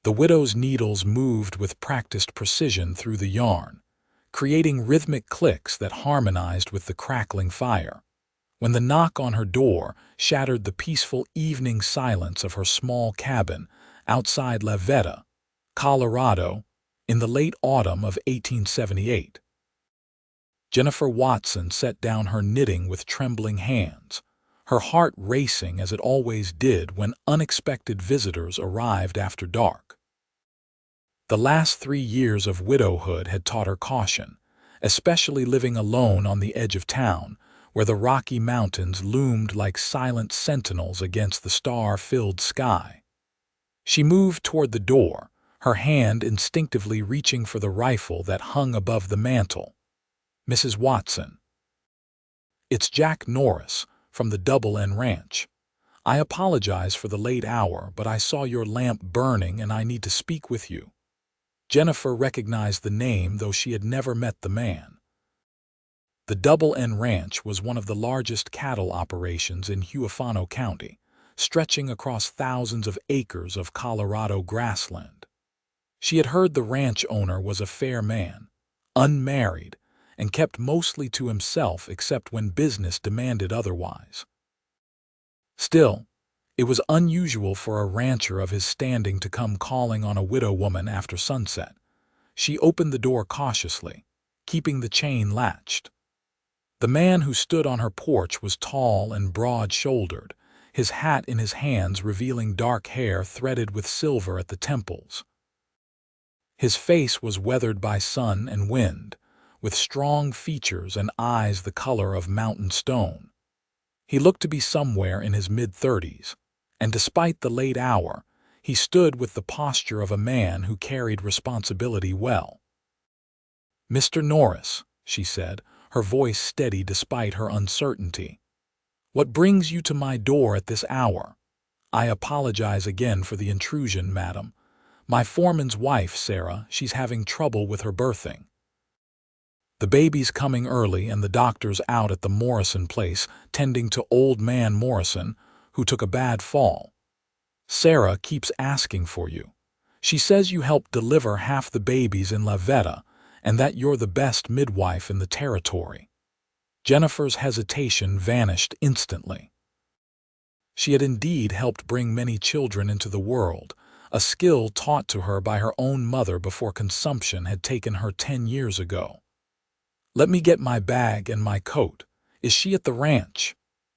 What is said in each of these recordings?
The widow's needles moved with practiced precision through the yarn, creating rhythmic clicks that harmonized with the crackling fire. When the knock on her door shattered the peaceful evening silence of her small cabin outside La Veta, Colorado, in the late autumn of 1878. Jennifer Watson set down her knitting with trembling hands, her heart racing as it always did when unexpected visitors arrived after dark. The last 3 years of widowhood had taught her caution, especially living alone on the edge of town, where the Rocky Mountains loomed like silent sentinels against the star-filled sky. She moved toward the door, her hand instinctively reaching for the rifle that hung above the mantel. "Mrs. Watson." "It's Jack Norris, from the Double N Ranch. I apologize for the late hour, but I saw your lamp burning and I need to speak with you." Jennifer recognized the name, though she had never met the man. The Double N Ranch was one of the largest cattle operations in Huerfano County, stretching across thousands of acres of Colorado grassland. She had heard the ranch owner was a fair man, unmarried, and kept mostly to himself except when business demanded otherwise. Still, it was unusual for a rancher of his standing to come calling on a widow woman after sunset. She opened the door cautiously, keeping the chain latched. The man who stood on her porch was tall and broad-shouldered, his hat in his hands revealing dark hair threaded with silver at the temples. His face was weathered by sun and wind, with strong features and eyes the color of mountain stone. He looked to be somewhere in his mid-30s, and despite the late hour, he stood with the posture of a man who carried responsibility well. "Mr. Norris," she said, her voice steady despite her uncertainty. "What brings you to my door at this hour? I apologize again for the intrusion, madam. My foreman's wife, Sarah, she's having trouble with her birthing. The baby's coming early and the doctor's out at the Morrison place tending to old man Morrison, who took a bad fall. Sarah keeps asking for you. She says you helped deliver half the babies in La Veta and that you're the best midwife in the territory." Jennifer's hesitation vanished instantly. She had indeed helped bring many children into the world, a skill taught to her by her own mother before consumption had taken her 10 years ago. "Let me get my bag and my coat. Is she at the ranch?"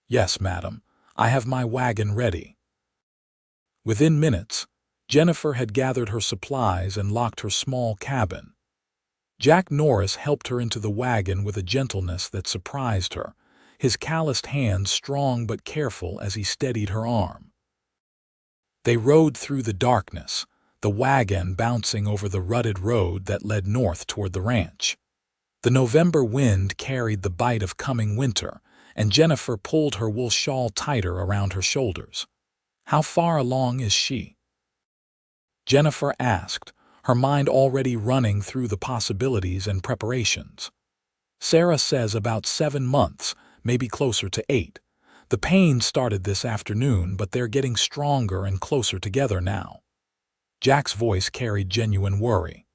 "Yes, madam. I have my wagon ready." Within minutes, Jennifer had gathered her supplies and locked her small cabin. Jack Norris helped her into the wagon with a gentleness that surprised her, his calloused hands strong but careful as he steadied her arm. They rode through the darkness, the wagon bouncing over the rutted road that led north toward the ranch. The November wind carried the bite of coming winter, and Jennifer pulled her wool shawl tighter around her shoulders. "How far along is she?" Jennifer asked, her mind already running through the possibilities and preparations. "Sarah says about 7 months, maybe closer to 8. The pain started this afternoon, but they're getting stronger and closer together now." Jack's voice carried genuine worry.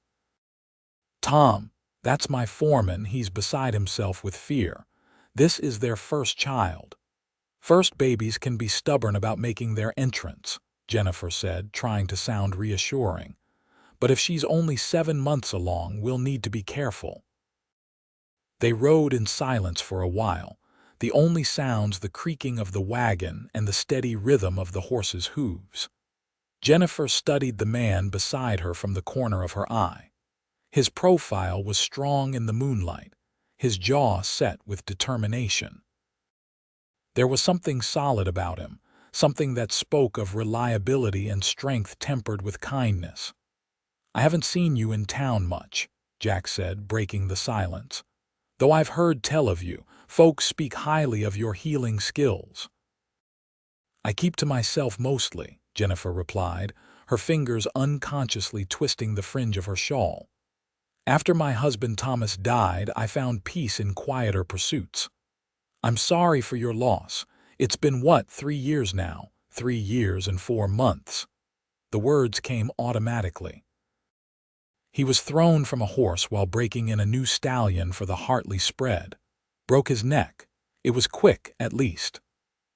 "Tom, that's my foreman, he's beside himself with fear. This is their first child. First babies can be stubborn about making their entrance," Jennifer said, trying to sound reassuring. "But if she's only 7 months along, we'll need to be careful." They rode in silence for a while, the only sounds the creaking of the wagon and the steady rhythm of the horse's hooves. Jennifer studied the man beside her from the corner of her eye. His profile was strong in the moonlight, his jaw set with determination. There was something solid about him, something that spoke of reliability and strength tempered with kindness. "I haven't seen you in town much," Jack said, breaking the silence. "Though I've heard tell of you, folks speak highly of your healing skills." "I keep to myself mostly," Jennifer replied, her fingers unconsciously twisting the fringe of her shawl. "After my husband Thomas died, I found peace in quieter pursuits. I'm sorry for your loss. It's been, 3 years now? 3 years and 4 months. The words came automatically. He was thrown from a horse while breaking in a new stallion for the Hartley spread. Broke his neck. It was quick, at least.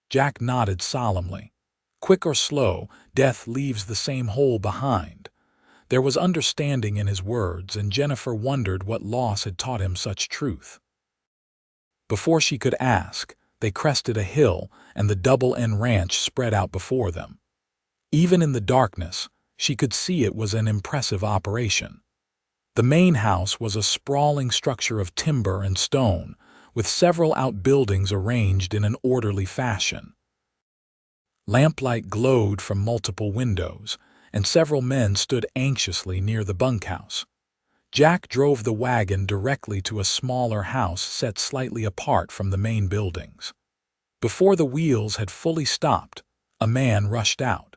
Jack nodded solemnly. Quick or slow, death leaves the same hole behind. There was understanding in his words, and Jennifer wondered what loss had taught him such truth. Before she could ask, they crested a hill, and the Double N Ranch spread out before them. Even in the darkness, she could see it was an impressive operation. The main house was a sprawling structure of timber and stone, with several outbuildings arranged in an orderly fashion. Lamplight glowed from multiple windows, and several men stood anxiously near the bunkhouse. Jack drove the wagon directly to a smaller house set slightly apart from the main buildings. Before the wheels had fully stopped, a man rushed out.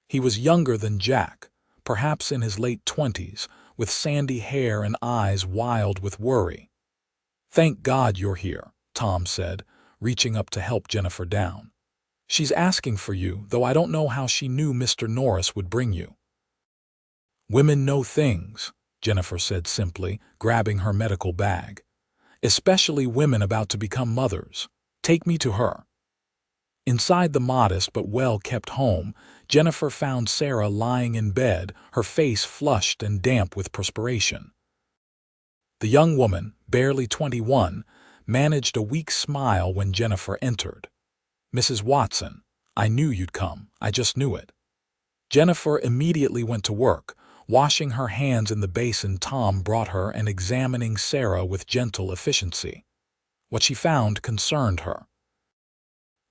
He was younger than Jack, perhaps in his late 20s, with sandy hair and eyes wild with worry. "Thank God you're here," Tom said, reaching up to help Jennifer down. "She's asking for you, though I don't know how she knew Mr. Norris would bring you." "Women know things," Jennifer said simply, grabbing her medical bag. "Especially women about to become mothers. Take me to her." Inside the modest but well-kept home, Jennifer found Sarah lying in bed, her face flushed and damp with perspiration. The young woman, barely 21, managed a weak smile when Jennifer entered. "Mrs. Watson, I knew you'd come. I just knew it." Jennifer immediately went to work, washing her hands in the basin Tom brought her and examining Sarah with gentle efficiency. What she found concerned her.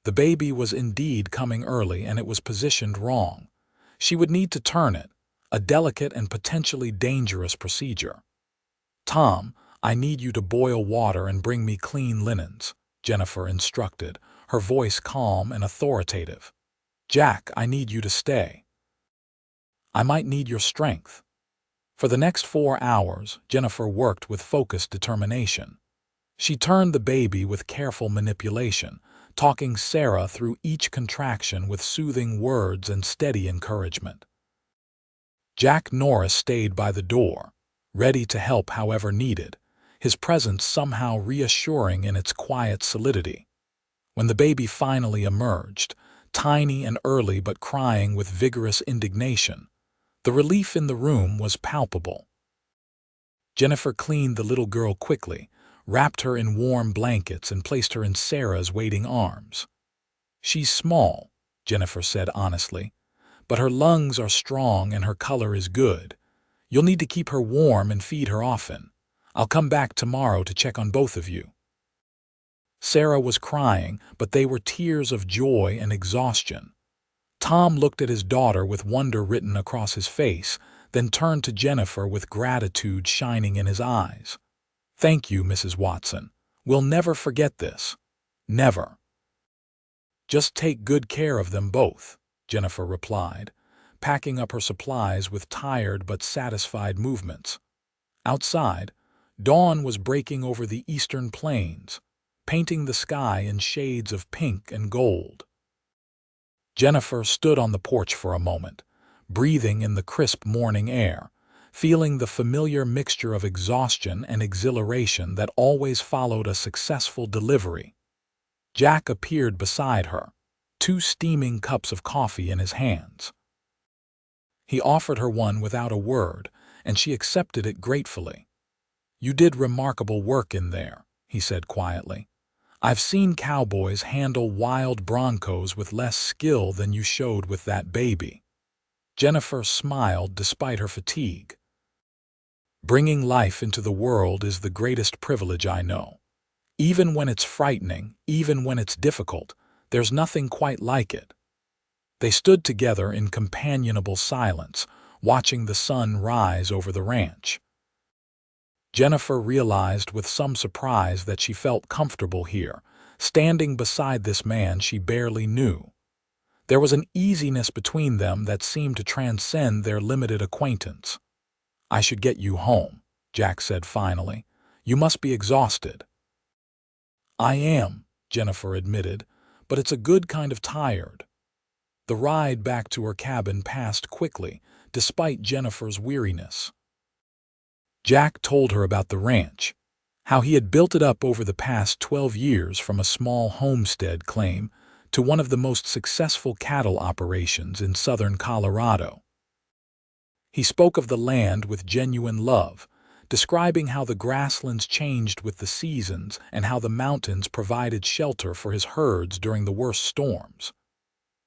The baby was indeed coming early, and it was positioned wrong. She would need to turn it, a delicate and potentially dangerous procedure. "Tom, I need you to boil water and bring me clean linens," Jennifer instructed, her voice calm and authoritative. "Jack, I need you to stay. I might need your strength." For the next 4 hours, Jennifer worked with focused determination. She turned the baby with careful manipulation, talking Sarah through each contraction with soothing words and steady encouragement. Jack Norris stayed by the door, ready to help however needed, his presence somehow reassuring in its quiet solidity. When the baby finally emerged, tiny and early but crying with vigorous indignation, the relief in the room was palpable. Jennifer cleaned the little girl quickly, wrapped her in warm blankets, and placed her in Sarah's waiting arms. "She's small," Jennifer said honestly, "but her lungs are strong and her color is good. You'll need to keep her warm and feed her often. I'll come back tomorrow to check on both of you." Sarah was crying, but they were tears of joy and exhaustion. Tom looked at his daughter with wonder written across his face, then turned to Jennifer with gratitude shining in his eyes. "Thank you, Mrs. Watson. We'll never forget this. Never." "Just take good care of them both," Jennifer replied, packing up her supplies with tired but satisfied movements. Outside, dawn was breaking over the eastern plains, painting the sky in shades of pink and gold. Jennifer stood on the porch for a moment, breathing in the crisp morning air, feeling the familiar mixture of exhaustion and exhilaration that always followed a successful delivery. Jack appeared beside her, 2 steaming cups of coffee in his hands. He offered her one without a word, and she accepted it gratefully. "You did remarkable work in there," he said quietly. "I've seen cowboys handle wild broncos with less skill than you showed with that baby." Jennifer smiled despite her fatigue. "Bringing life into the world is the greatest privilege I know. Even when it's frightening, even when it's difficult, there's nothing quite like it." They stood together in companionable silence, watching the sun rise over the ranch. Jennifer realized with some surprise that she felt comfortable here, standing beside this man she barely knew. There was an easiness between them that seemed to transcend their limited acquaintance. "I should get you home," Jack said finally. "You must be exhausted." "I am," Jennifer admitted, "but it's a good kind of tired." The ride back to her cabin passed quickly, despite Jennifer's weariness. Jack told her about the ranch, how he had built it up over the past 12 years from a small homestead claim to one of the most successful cattle operations in southern Colorado. He spoke of the land with genuine love, describing how the grasslands changed with the seasons and how the mountains provided shelter for his herds during the worst storms.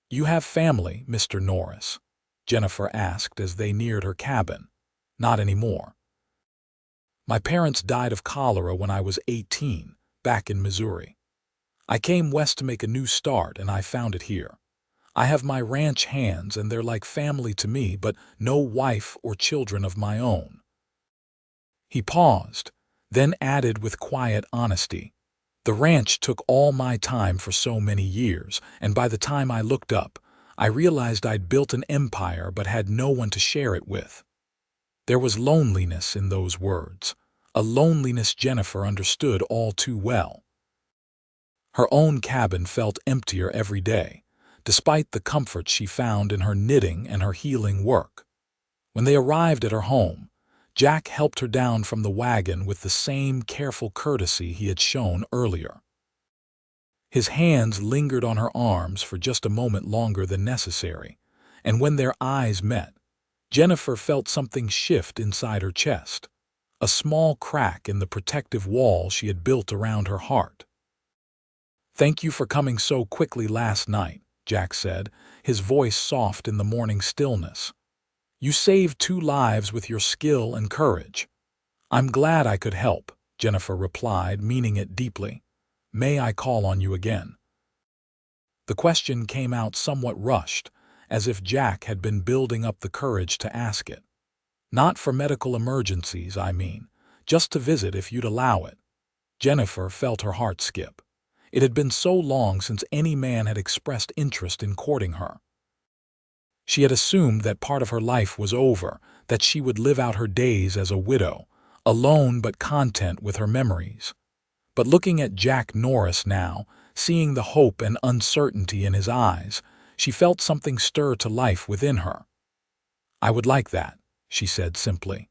"You have family, Mr. Norris?" Jennifer asked as they neared her cabin. "Not anymore. My parents died of cholera when I was 18, back in Missouri. I came west to make a new start, and I found it here. I have my ranch hands, and they're like family to me, but no wife or children of my own." He paused, then added with quiet honesty, "The ranch took all my time for so many years, and by the time I looked up, I realized I'd built an empire but had no one to share it with." There was loneliness in those words, a loneliness Jennifer understood all too well. Her own cabin felt emptier every day, despite the comfort she found in her knitting and her healing work. When they arrived at her home, Jack helped her down from the wagon with the same careful courtesy he had shown earlier. His hands lingered on her arms for just a moment longer than necessary, and when their eyes met, Jennifer felt something shift inside her chest, a small crack in the protective wall she had built around her heart. "Thank you for coming so quickly last night," Jack said, his voice soft in the morning stillness. "You saved 2 lives with your skill and courage." "I'm glad I could help," Jennifer replied, meaning it deeply. "May I call on you again?" The question came out somewhat rushed, as if Jack had been building up the courage to ask it. "Not for medical emergencies, I mean. Just to visit if you'd allow it." Jennifer felt her heart skip. It had been so long since any man had expressed interest in courting her. She had assumed that part of her life was over, that she would live out her days as a widow, alone but content with her memories. But looking at Jack Norris now, seeing the hope and uncertainty in his eyes, she felt something stir to life within her. "I would like that," she said simply.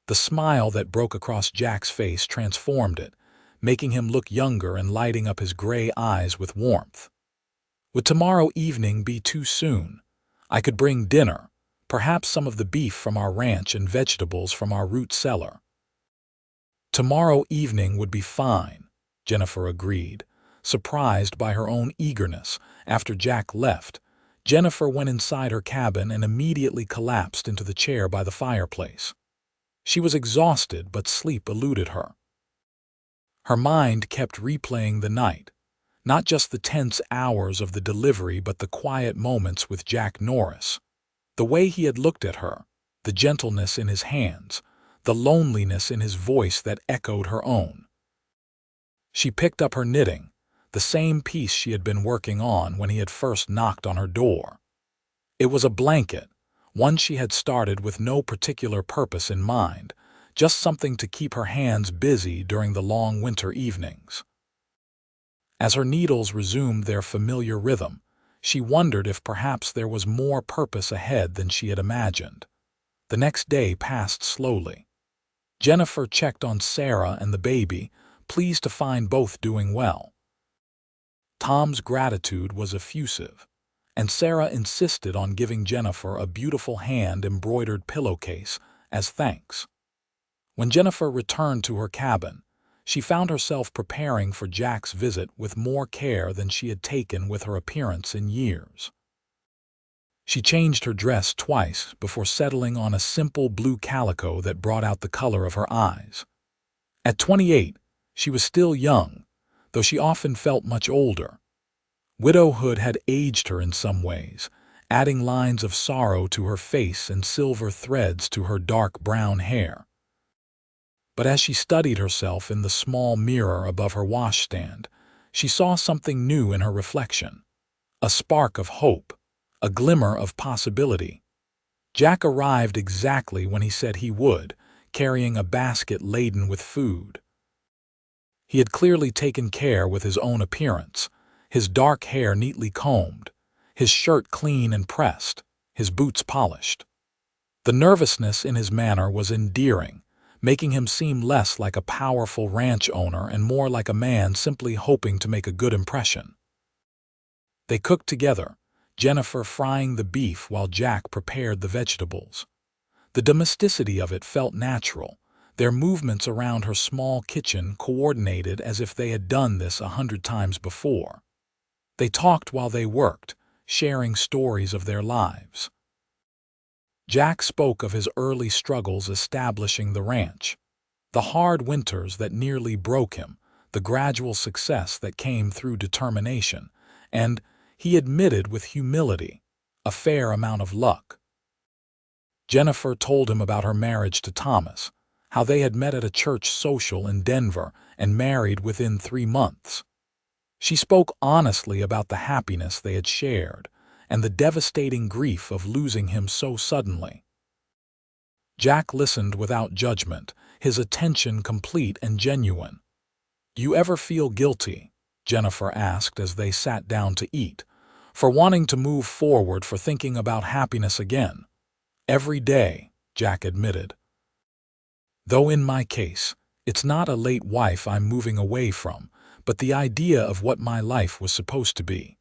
The smile that broke across Jack's face transformed it, making him look younger and lighting up his gray eyes with warmth. "Would tomorrow evening be too soon? I could bring dinner, perhaps some of the beef from our ranch and vegetables from our root cellar." "Tomorrow evening would be fine," Jennifer agreed. Surprised by her own eagerness, after Jack left, Jennifer went inside her cabin and immediately collapsed into the chair by the fireplace. She was exhausted, but sleep eluded her. Her mind kept replaying the night, not just the tense hours of the delivery but the quiet moments with Jack Norris. The way he had looked at her, the gentleness in his hands, the loneliness in his voice that echoed her own. She picked up her knitting, the same piece she had been working on when he had first knocked on her door. It was a blanket, one she had started with no particular purpose in mind, just something to keep her hands busy during the long winter evenings. As her needles resumed their familiar rhythm, she wondered if perhaps there was more purpose ahead than she had imagined. The next day passed slowly. Jennifer checked on Sarah and the baby, pleased to find both doing well. Tom's gratitude was effusive, and Sarah insisted on giving Jennifer a beautiful hand-embroidered pillowcase as thanks. When Jennifer returned to her cabin, she found herself preparing for Jack's visit with more care than she had taken with her appearance in years. She changed her dress twice before settling on a simple blue calico that brought out the color of her eyes. At 28, she was still young, though she often felt much older. Widowhood had aged her in some ways, adding lines of sorrow to her face and silver threads to her dark brown hair. But as she studied herself in the small mirror above her washstand, she saw something new in her reflection, a spark of hope, a glimmer of possibility. Jack arrived exactly when he said he would, carrying a basket laden with food. He had clearly taken care with his own appearance, his dark hair neatly combed, his shirt clean and pressed, his boots polished. The nervousness in his manner was endearing, making him seem less like a powerful ranch owner and more like a man simply hoping to make a good impression. They cooked together, Jennifer frying the beef while Jack prepared the vegetables. The domesticity of it felt natural, their movements around her small kitchen coordinated as if they had done this 100 times before. They talked while they worked, sharing stories of their lives. Jack spoke of his early struggles establishing the ranch, the hard winters that nearly broke him, the gradual success that came through determination, and, he admitted with humility, a fair amount of luck. Jennifer told him about her marriage to Thomas, how they had met at a church social in Denver and married within 3 months. She spoke honestly about the happiness they had shared and the devastating grief of losing him so suddenly. Jack listened without judgment, his attention complete and genuine. "You ever feel guilty?" Jennifer asked as they sat down to eat, "for wanting to move forward, for thinking about happiness again?" "Every day," Jack admitted. "Though in my case, it's not a late wife I'm moving away from, but the idea of what my life was supposed to be.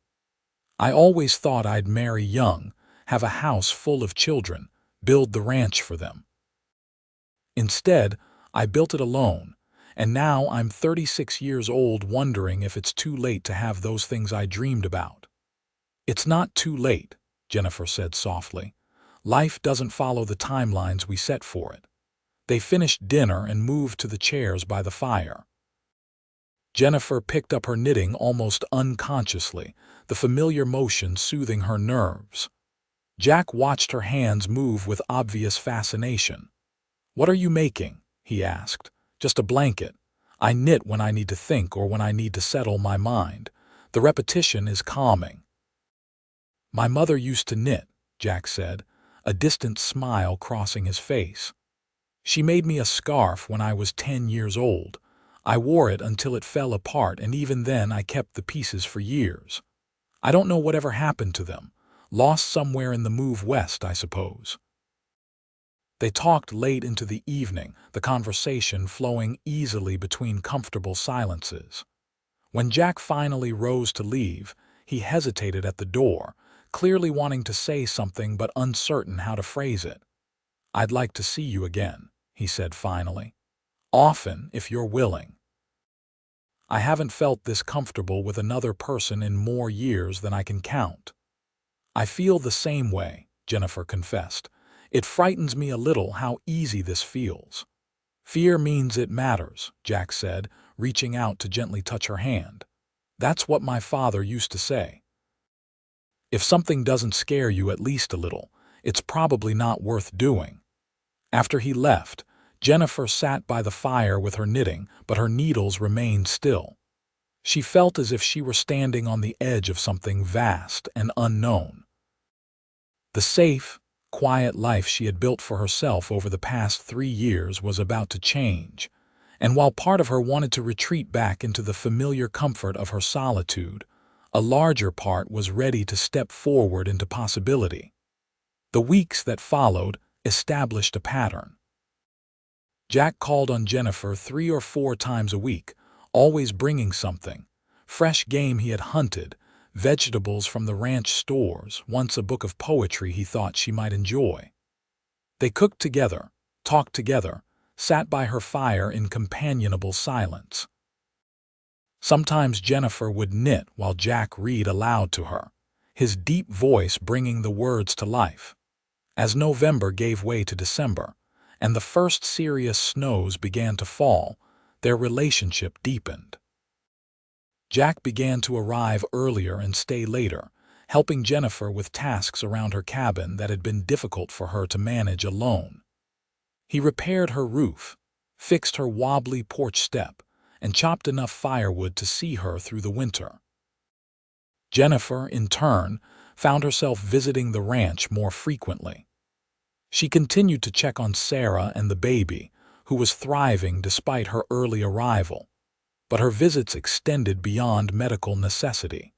I always thought I'd marry young, have a house full of children, build the ranch for them. Instead, I built it alone, and now I'm 36 years old wondering if it's too late to have those things I dreamed about." "It's not too late," Jennifer said softly. "Life doesn't follow the timelines we set for it." They finished dinner and moved to the chairs by the fire. Jennifer picked up her knitting almost unconsciously, the familiar motion soothing her nerves. Jack watched her hands move with obvious fascination. "What are you making?" he asked. "Just a blanket. I knit when I need to think or when I need to settle my mind. The repetition is calming." "My mother used to knit," Jack said, a distant smile crossing his face. "She made me a scarf when I was 10 years old. I wore it until it fell apart, and even then I kept the pieces for years. I don't know whatever happened to them. Lost somewhere in the move west, I suppose." They talked late into the evening, the conversation flowing easily between comfortable silences. When Jack finally rose to leave, he hesitated at the door, clearly wanting to say something but uncertain how to phrase it. "I'd like to see you again," he said finally. "Often, if you're willing. I haven't felt this comfortable with another person in more years than I can count." "I feel the same way," Jennifer confessed. "It frightens me a little how easy this feels." "Fear means it matters," Jack said, reaching out to gently touch her hand. "That's what my father used to say. If something doesn't scare you at least a little, it's probably not worth doing." After he left, Jennifer sat by the fire with her knitting, but her needles remained still. She felt as if she were standing on the edge of something vast and unknown. The safe, quiet life she had built for herself over the past 3 years was about to change, and while part of her wanted to retreat back into the familiar comfort of her solitude, a larger part was ready to step forward into possibility. The weeks that followed established a pattern. Jack called on Jennifer 3 or 4 times a week, always bringing something: fresh game he had hunted, vegetables from the ranch stores, once a book of poetry he thought she might enjoy. They cooked together, talked together, sat by her fire in companionable silence. Sometimes Jennifer would knit while Jack read aloud to her, his deep voice bringing the words to life. As November gave way to December, and the first serious snows began to fall, their relationship deepened. Jack began to arrive earlier and stay later, helping Jennifer with tasks around her cabin that had been difficult for her to manage alone. He repaired her roof, fixed her wobbly porch step, and chopped enough firewood to see her through the winter. Jennifer, in turn, found herself visiting the ranch more frequently. She continued to check on Sarah and the baby, who was thriving despite her early arrival, but her visits extended beyond medical necessity.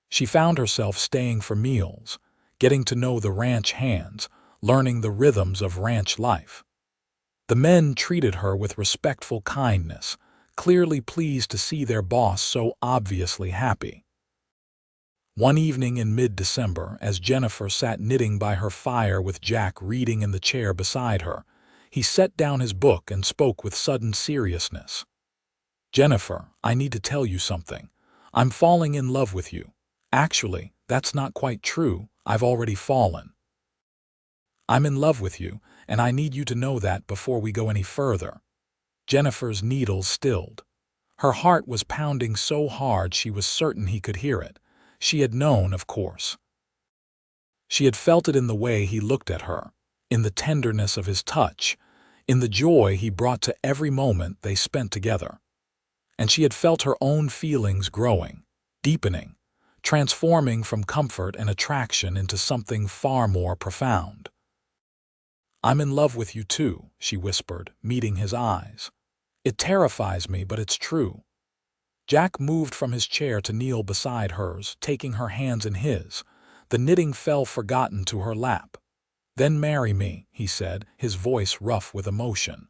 She found herself staying for meals, getting to know the ranch hands, learning the rhythms of ranch life. The men treated her with respectful kindness, clearly pleased to see their boss so obviously happy. One evening in mid-December, as Jennifer sat knitting by her fire with Jack reading in the chair beside her, he set down his book and spoke with sudden seriousness. "Jennifer, I need to tell you something. I'm falling in love with you. Actually, that's not quite true. I've already fallen. I'm in love with you, and I need you to know that before we go any further." Jennifer's needles stilled. Her heart was pounding so hard she was certain he could hear it. She had known, of course. She had felt it in the way he looked at her, in the tenderness of his touch, in the joy he brought to every moment they spent together. And she had felt her own feelings growing, deepening, transforming from comfort and attraction into something far more profound. "I'm in love with you too," she whispered, meeting his eyes. "It terrifies me, but it's true." Jack moved from his chair to kneel beside hers, taking her hands in his. The knitting fell forgotten to her lap. "Then marry me," he said, his voice rough with emotion.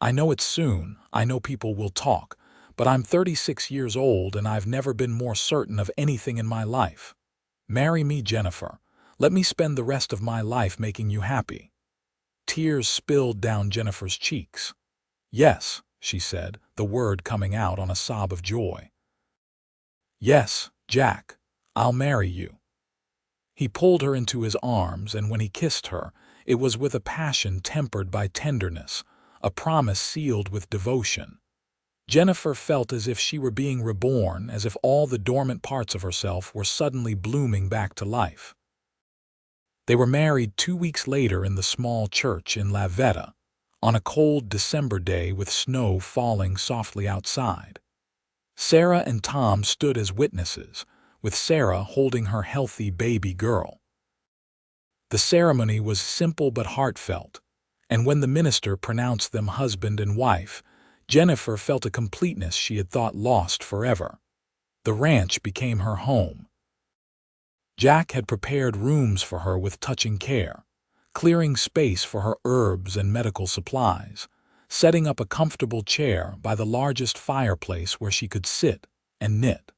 "I know it's soon, I know people will talk, but I'm 36 years old and I've never been more certain of anything in my life. Marry me, Jennifer. Let me spend the rest of my life making you happy." Tears spilled down Jennifer's cheeks. "Yes," she said, the word coming out on a sob of joy. "Yes, Jack, I'll marry you." He pulled her into his arms, and when he kissed her, it was with a passion tempered by tenderness, a promise sealed with devotion. Jennifer felt as if she were being reborn, as if all the dormant parts of herself were suddenly blooming back to life. They were married 2 weeks later in the small church in La Veta, on a cold December day with snow falling softly outside. Sarah and Tom stood as witnesses, with Sarah holding her healthy baby girl. The ceremony was simple but heartfelt, and when the minister pronounced them husband and wife, Jennifer felt a completeness she had thought lost forever. The ranch became her home. Jack had prepared rooms for her with touching care, clearing space for her herbs and medical supplies, setting up a comfortable chair by the largest fireplace where she could sit and knit.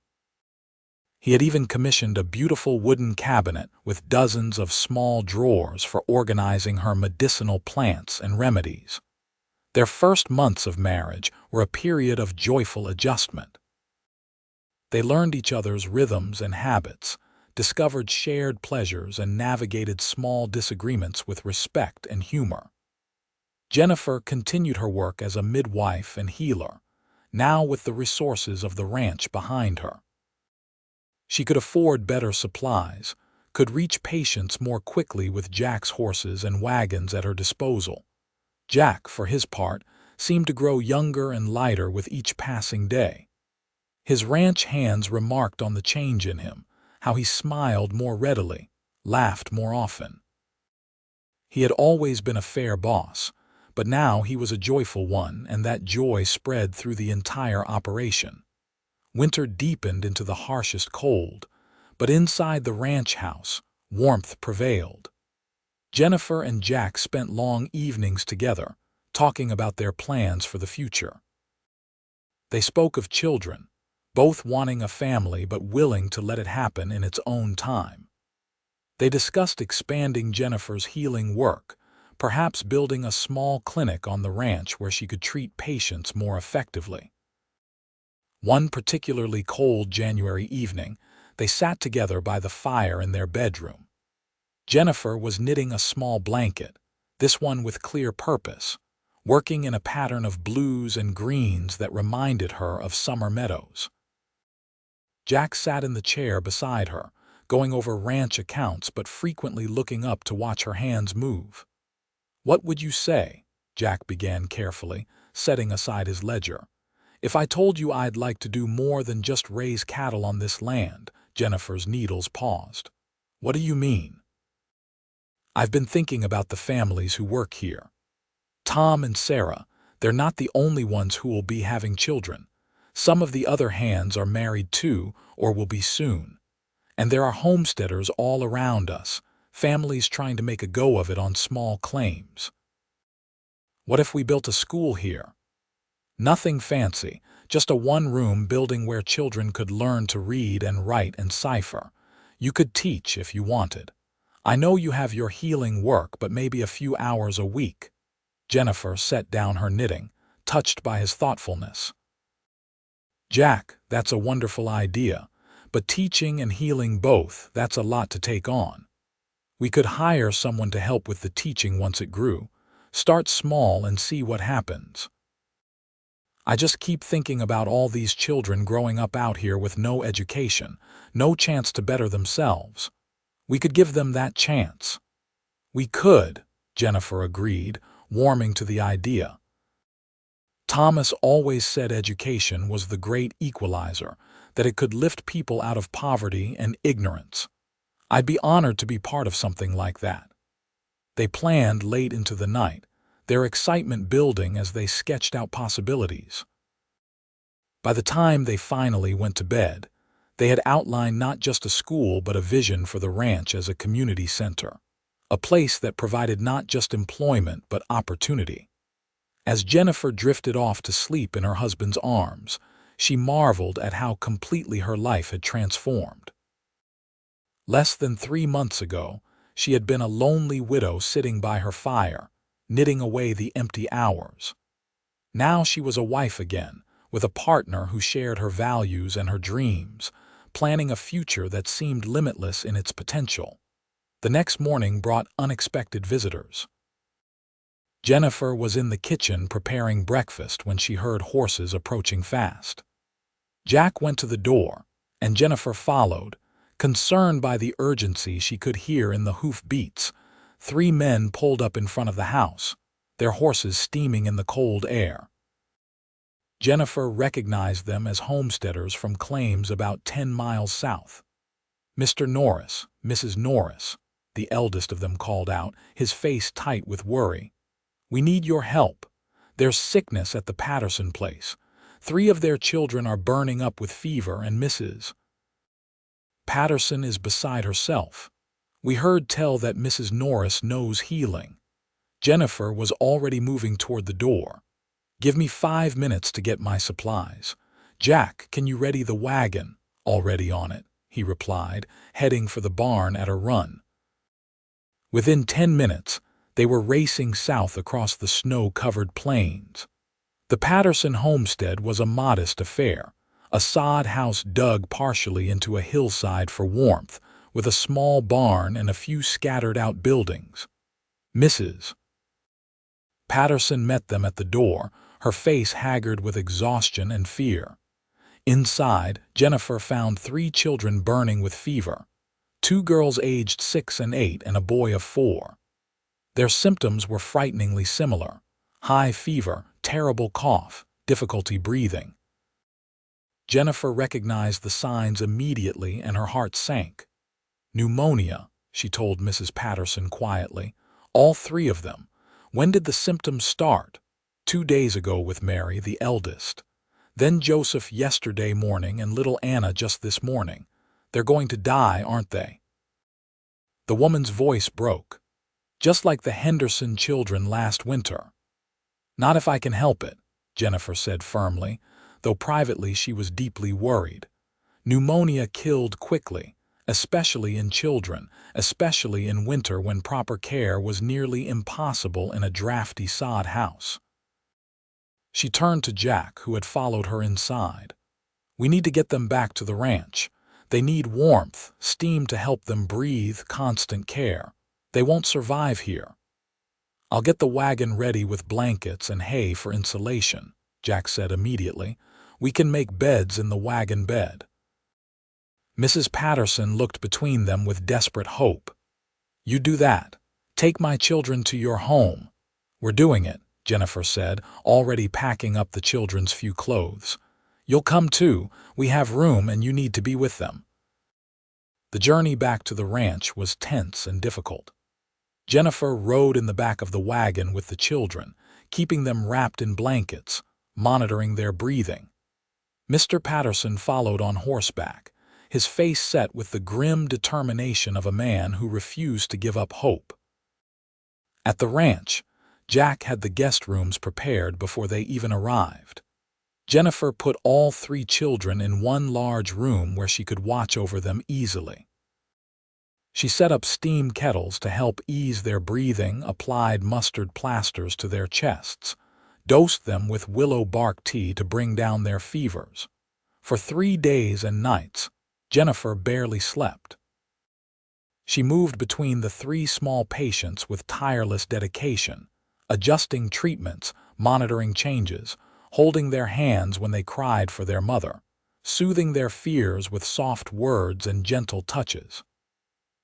He had even commissioned a beautiful wooden cabinet with dozens of small drawers for organizing her medicinal plants and remedies. Their first months of marriage were a period of joyful adjustment. They learned each other's rhythms and habits, discovered shared pleasures, and navigated small disagreements with respect and humor. Jennifer continued her work as a midwife and healer, now with the resources of the ranch behind her. She could afford better supplies, could reach patients more quickly with Jack's horses and wagons at her disposal. Jack, for his part, seemed to grow younger and lighter with each passing day. His ranch hands remarked on the change in him, how he smiled more readily, laughed more often. He had always been a fair boss, but now he was a joyful one, and that joy spread through the entire operation. Winter deepened into the harshest cold, but inside the ranch house, warmth prevailed. Jennifer and Jack spent long evenings together, talking about their plans for the future. They spoke of children, both wanting a family but willing to let it happen in its own time. They discussed expanding Jennifer's healing work, perhaps building a small clinic on the ranch where she could treat patients more effectively. One particularly cold January evening, they sat together by the fire in their bedroom. Jennifer was knitting a small blanket, this one with clear purpose, working in a pattern of blues and greens that reminded her of summer meadows. Jack sat in the chair beside her, going over ranch accounts but frequently looking up to watch her hands move. "What would you say," Jack began carefully, setting aside his ledger, "if I told you I'd like to do more than just raise cattle on this land?" Jennifer's needles paused. "What do you mean?" "I've been thinking about the families who work here. Tom and Sarah, they're not the only ones who will be having children. Some of the other hands are married too, or will be soon. And there are homesteaders all around us, families trying to make a go of it on small claims. What if we built a school here? Nothing fancy, just a one-room building where children could learn to read and write and cipher. You could teach if you wanted. I know you have your healing work, but maybe a few hours a week. Jennifer set down her knitting, touched by his thoughtfulness. Jack, that's a wonderful idea, but teaching and healing both, that's a lot to take on. We could hire someone to help with the teaching once it grew. Start small and see what happens. I just keep thinking about all these children growing up out here with no education, no chance to better themselves. We could give them that chance. We could, Jennifer agreed, warming to the idea. Thomas always said education was the great equalizer, that it could lift people out of poverty and ignorance. I'd be honored to be part of something like that. They planned late into the night, their excitement building as they sketched out possibilities. By the time they finally went to bed, they had outlined not just a school but a vision for the ranch as a community center, a place that provided not just employment but opportunity. As Jennifer drifted off to sleep in her husband's arms, she marveled at how completely her life had transformed. Less than 3 months ago, she had been a lonely widow sitting by her fire, knitting away the empty hours. Now she was a wife again, with a partner who shared her values and her dreams, planning a future that seemed limitless in its potential. The next morning brought unexpected visitors. Jennifer was in the kitchen preparing breakfast when she heard horses approaching fast. Jack went to the door, and Jennifer followed, concerned by the urgency she could hear in the hoof beats. 3 men pulled up in front of the house, their horses steaming in the cold air. Jennifer recognized them as homesteaders from claims about 10 miles south. Mr. Norris, Mrs. Norris, the eldest of them called out, his face tight with worry. "We need your help. There's sickness at the Patterson place. 3 of their children are burning up with fever, and Mrs. Patterson is beside herself. We heard tell that Mrs. Norris knows healing." Jennifer was already moving toward the door. "Give me 5 minutes to get my supplies. Jack, can you ready the wagon?" "Already on it," he replied, heading for the barn at a run. Within 10 minutes, they were racing south across the snow-covered plains. The Patterson homestead was a modest affair, a sod house dug partially into a hillside for warmth, with a small barn and a few scattered-out buildings. Mrs. Patterson met them at the door, her face haggard with exhaustion and fear. Inside, Jennifer found 3 children burning with fever, 2 girls aged 6 and 8 and a boy of 4. Their symptoms were frighteningly similar: high fever, terrible cough, difficulty breathing. Jennifer recognized the signs immediately and her heart sank. "Pneumonia," she told Mrs. Patterson quietly. "All 3 of them. When did the symptoms start?" 2 days ago with Mary, the eldest. Then Joseph yesterday morning and little Anna just this morning. They're going to die, aren't they?" The woman's voice broke. "Just like the Henderson children last winter." "Not if I can help it," Jennifer said firmly, though privately she was deeply worried. Pneumonia killed quickly, especially in children, especially in winter when proper care was nearly impossible in a drafty sod house. She turned to Jack, who had followed her inside. "We need to get them back to the ranch. They need warmth, steam to help them breathe, constant care. They won't survive here." "I'll get the wagon ready with blankets and hay for insulation," Jack said immediately. "We can make beds in the wagon bed." Mrs. Patterson looked between them with desperate hope. "You do that. Take my children to your home." "We're doing it," Jennifer said, already packing up the children's few clothes. "You'll come too. We have room and you need to be with them." The journey back to the ranch was tense and difficult. Jennifer rode in the back of the wagon with the children, keeping them wrapped in blankets, monitoring their breathing. Mr. Patterson followed on horseback, his face set with the grim determination of a man who refused to give up hope. At the ranch, Jack had the guest rooms prepared before they even arrived. Jennifer put all 3 children in one large room where she could watch over them easily. She set up steam kettles to help ease their breathing, applied mustard plasters to their chests, dosed them with willow bark tea to bring down their fevers. For 3 days and nights, Jennifer barely slept. She moved between the 3 small patients with tireless dedication, adjusting treatments, monitoring changes, holding their hands when they cried for their mother, soothing their fears with soft words and gentle touches.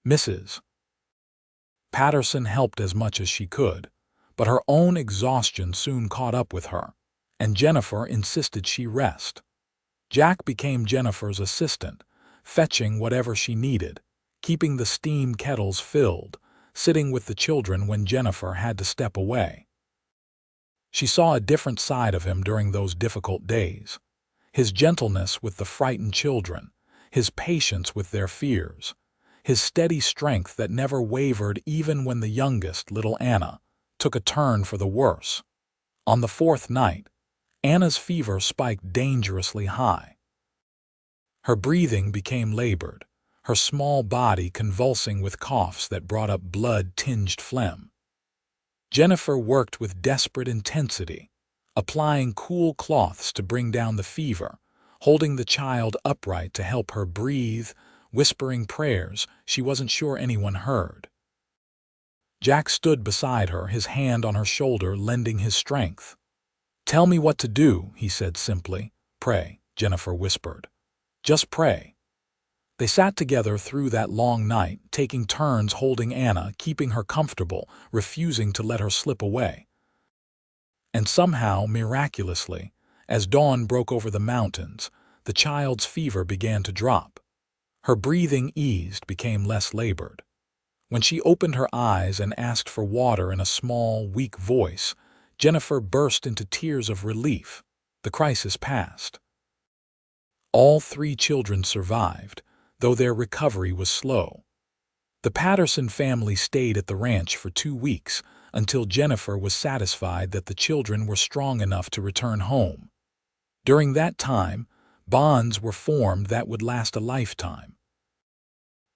Mrs. Patterson helped as much as she could, but her own exhaustion soon caught up with her, and Jennifer insisted she rest. Jack became Jennifer's assistant, fetching whatever she needed, keeping the steam kettles filled, sitting with the children when Jennifer had to step away. She saw a different side of him during those difficult days. His gentleness with the frightened children, his patience with their fears, his steady strength that never wavered even when the youngest, little Anna, took a turn for the worse. On the 4th night, Anna's fever spiked dangerously high. Her breathing became labored, her small body convulsing with coughs that brought up blood-tinged phlegm. Jennifer worked with desperate intensity, applying cool cloths to bring down the fever, holding the child upright to help her breathe, whispering prayers she wasn't sure anyone heard. Jack stood beside her, his hand on her shoulder, lending his strength. "Tell me what to do," he said simply. "Pray," Jennifer whispered. "Just pray." They sat together through that long night, taking turns holding Anna, keeping her comfortable, refusing to let her slip away. And somehow, miraculously, as dawn broke over the mountains, the child's fever began to drop. Her breathing eased, became less labored. When she opened her eyes and asked for water in a small, weak voice, Jennifer burst into tears of relief. The crisis passed. All 3 children survived, though their recovery was slow. The Patterson family stayed at the ranch for 2 weeks until Jennifer was satisfied that the children were strong enough to return home. During that time, bonds were formed that would last a lifetime.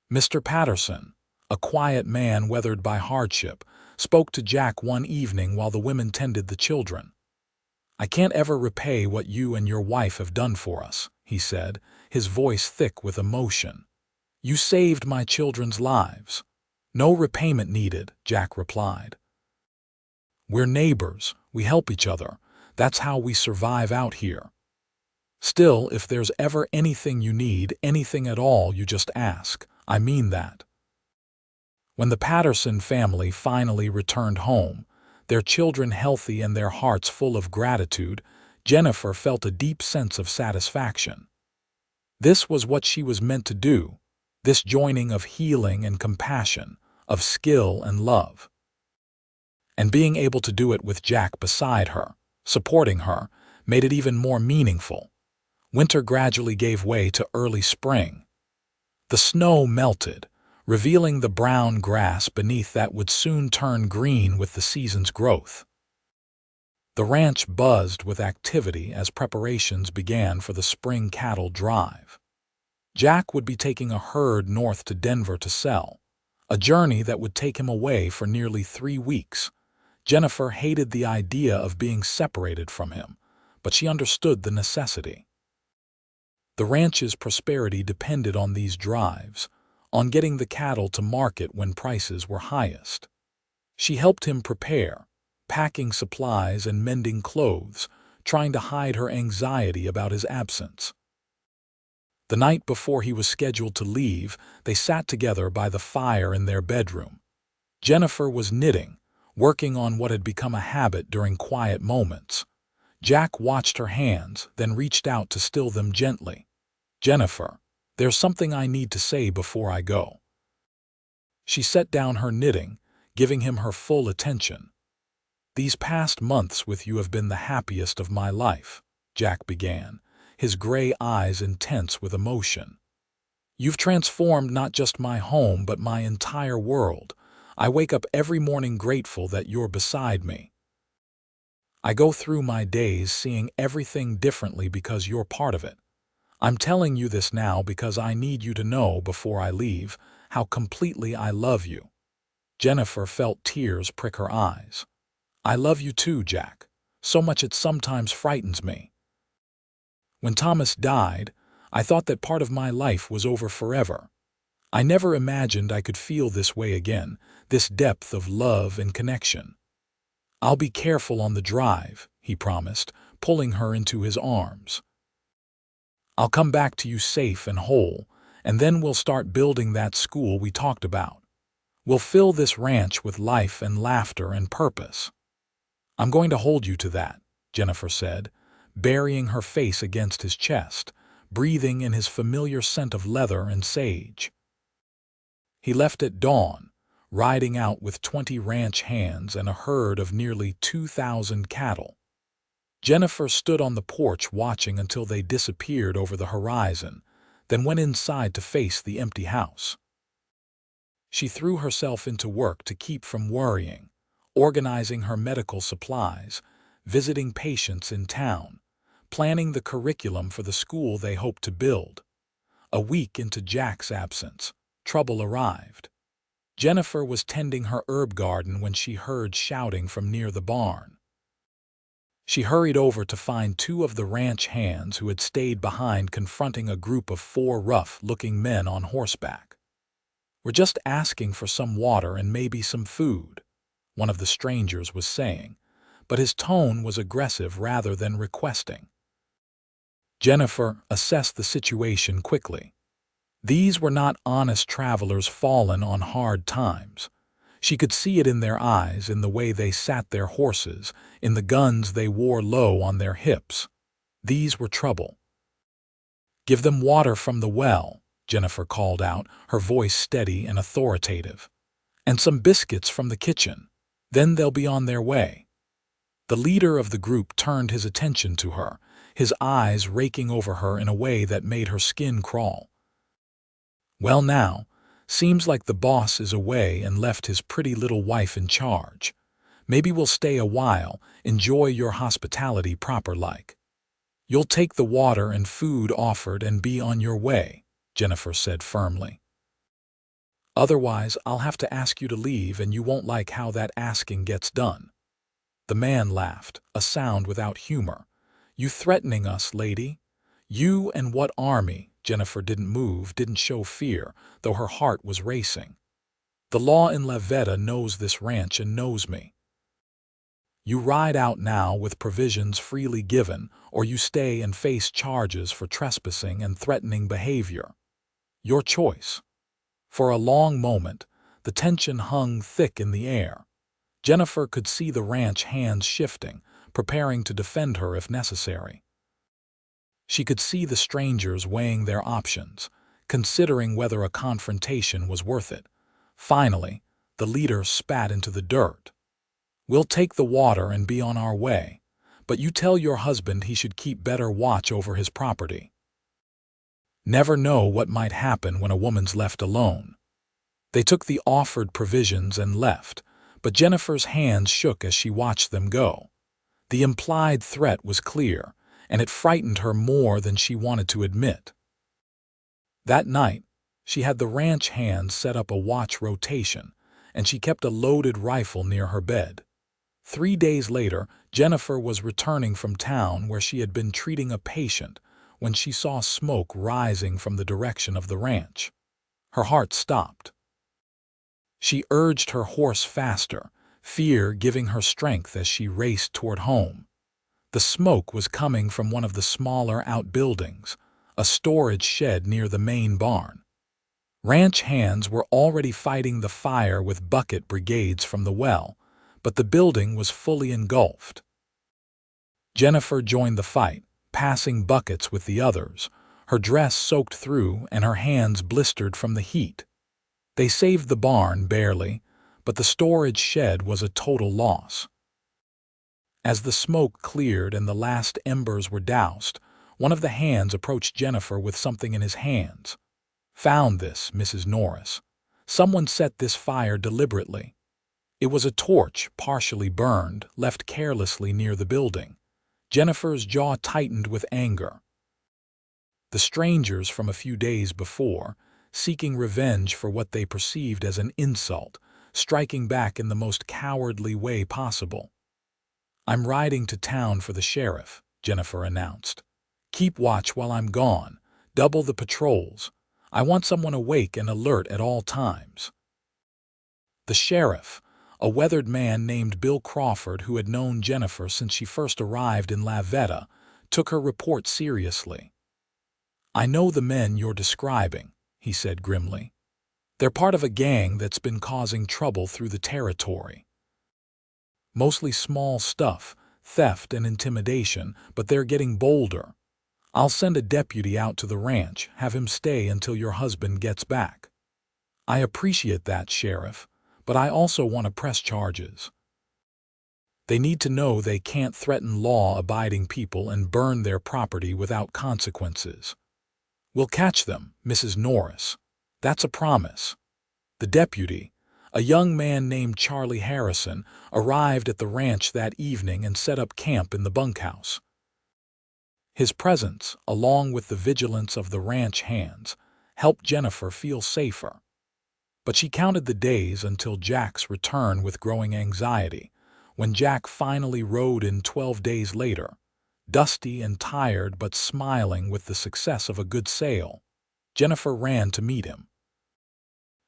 Mr. Patterson, a quiet man weathered by hardship, spoke to Jack one evening while the women tended the children. "I can't ever repay what you and your wife have done for us," he said, his voice thick with emotion. "You saved my children's lives." "No repayment needed," Jack replied. "We're neighbors, we help each other. That's how we survive out here. Still, if there's ever anything you need, anything at all, you just ask. I mean that." When the Patterson family finally returned home, their children healthy and their hearts full of gratitude, Jennifer felt a deep sense of satisfaction. This was what she was meant to do, this joining of healing and compassion, of skill and love. And being able to do it with Jack beside her, supporting her, made it even more meaningful. Winter gradually gave way to early spring. The snow melted, revealing the brown grass beneath that would soon turn green with the season's growth. The ranch buzzed with activity as preparations began for the spring cattle drive. Jack would be taking a herd north to Denver to sell, a journey that would take him away for nearly 3 weeks. Jennifer hated the idea of being separated from him, but she understood the necessity. The ranch's prosperity depended on these drives, on getting the cattle to market when prices were highest. She helped him prepare, packing supplies and mending clothes, trying to hide her anxiety about his absence. The night before he was scheduled to leave, they sat together by the fire in their bedroom. Jennifer was knitting, working on what had become a habit during quiet moments. Jack watched her hands, then reached out to still them gently. "Jennifer, there's something I need to say before I go." She set down her knitting, giving him her full attention. "These past months with you have been the happiest of my life," Jack began, his gray eyes intense with emotion. "You've transformed not just my home, but my entire world. I wake up every morning grateful that you're beside me. I go through my days seeing everything differently because you're part of it. I'm telling you this now because I need you to know before I leave how completely I love you." Jennifer felt tears prick her eyes. "I love you too, Jack. So much it sometimes frightens me. When Thomas died, I thought that part of my life was over forever. I never imagined I could feel this way again, this depth of love and connection. I'll be careful on the drive," he promised, pulling her into his arms. "I'll come back to you safe and whole, and then we'll start building that school we talked about. We'll fill this ranch with life and laughter and purpose." "I'm going to hold you to that," Jennifer said, burying her face against his chest, breathing in his familiar scent of leather and sage. He left at dawn, riding out with 20 ranch hands and a herd of nearly 2,000 cattle. Jennifer stood on the porch watching until they disappeared over the horizon, then went inside to face the empty house. She threw herself into work to keep from worrying, organizing her medical supplies, visiting patients in town, planning the curriculum for the school they hoped to build. A week into Jack's absence, trouble arrived. Jennifer was tending her herb garden when she heard shouting from near the barn. She hurried over to find 2 of the ranch hands who had stayed behind confronting a group of 4 rough-looking men on horseback. "We're just asking for some water and maybe some food," one of the strangers was saying, but his tone was aggressive rather than requesting. Jennifer assessed the situation quickly. These were not honest travelers fallen on hard times. She could see it in their eyes, in the way they sat their horses, in the guns they wore low on their hips. These were trouble. "Give them water from the well," Jennifer called out, her voice steady and authoritative. "And some biscuits from the kitchen. Then they'll be on their way." The leader of the group turned his attention to her, his eyes raking over her in a way that made her skin crawl. "Well now, seems like the boss is away and left his pretty little wife in charge. Maybe we'll stay a while, enjoy your hospitality proper-like. You'll take the water and food offered and be on your way," Jennifer said firmly. "Otherwise, I'll have to ask you to leave, and you won't like how that asking gets done." The man laughed, a sound without humor. "You threatening us, lady? You and what army?" Jennifer didn't move, didn't show fear, though her heart was racing. "The law in La Veta knows this ranch and knows me. You ride out now with provisions freely given, or you stay and face charges for trespassing and threatening behavior. Your choice." For a long moment, the tension hung thick in the air. Jennifer could see the ranch hands shifting, preparing to defend her if necessary. She could see the strangers weighing their options, considering whether a confrontation was worth it. Finally, the leader spat into the dirt. "We'll take the water and be on our way, but you tell your husband he should keep better watch over his property. Never know what might happen when a woman's left alone." They took the offered provisions and left, but Jennifer's hands shook as she watched them go. The implied threat was clear, and it frightened her more than she wanted to admit. That night, she had the ranch hands set up a watch rotation, and she kept a loaded rifle near her bed. 3 days later, Jennifer was returning from town where she had been treating a patient when she saw smoke rising from the direction of the ranch. Her heart stopped. She urged her horse faster, fear giving her strength as she raced toward home. The smoke was coming from one of the smaller outbuildings, a storage shed near the main barn. Ranch hands were already fighting the fire with bucket brigades from the well, but the building was fully engulfed. Jennifer joined the fight, passing buckets with the others, her dress soaked through and her hands blistered from the heat. They saved the barn barely, but the storage shed was a total loss. As the smoke cleared and the last embers were doused, One of the hands approached Jennifer with something in his hands. "Found this, Mrs. Norris. Someone set this fire deliberately." It was a torch, partially burned, left carelessly near the building. Jennifer's jaw tightened with anger. The strangers from a few days before, seeking revenge for what they perceived as an insult, striking back in the most cowardly way possible. "I'm riding to town for the sheriff," Jennifer announced. "Keep watch while I'm gone. Double the patrols. I want someone awake and alert at all times." The sheriff, a weathered man named Bill Crawford who had known Jennifer since she first arrived in La Veta, took her report seriously. "I know the men you're describing," he said grimly. "They're part of a gang that's been causing trouble through the territory. Mostly small stuff, theft and intimidation, but they're getting bolder. I'll send a deputy out to the ranch, have him stay until your husband gets back." "I appreciate that, Sheriff, but I also want to press charges. They need to know they can't threaten law-abiding people and burn their property without consequences." "We'll catch them, Mrs. Norris. That's a promise." The deputy, a young man named Charlie Harrison, arrived at the ranch that evening and set up camp in the bunkhouse. His presence, along with the vigilance of the ranch hands, helped Jennifer feel safer. But she counted the days until Jack's return with growing anxiety. When Jack finally rode in 12 days later, dusty and tired but smiling with the success of a good sale, Jennifer ran to meet him.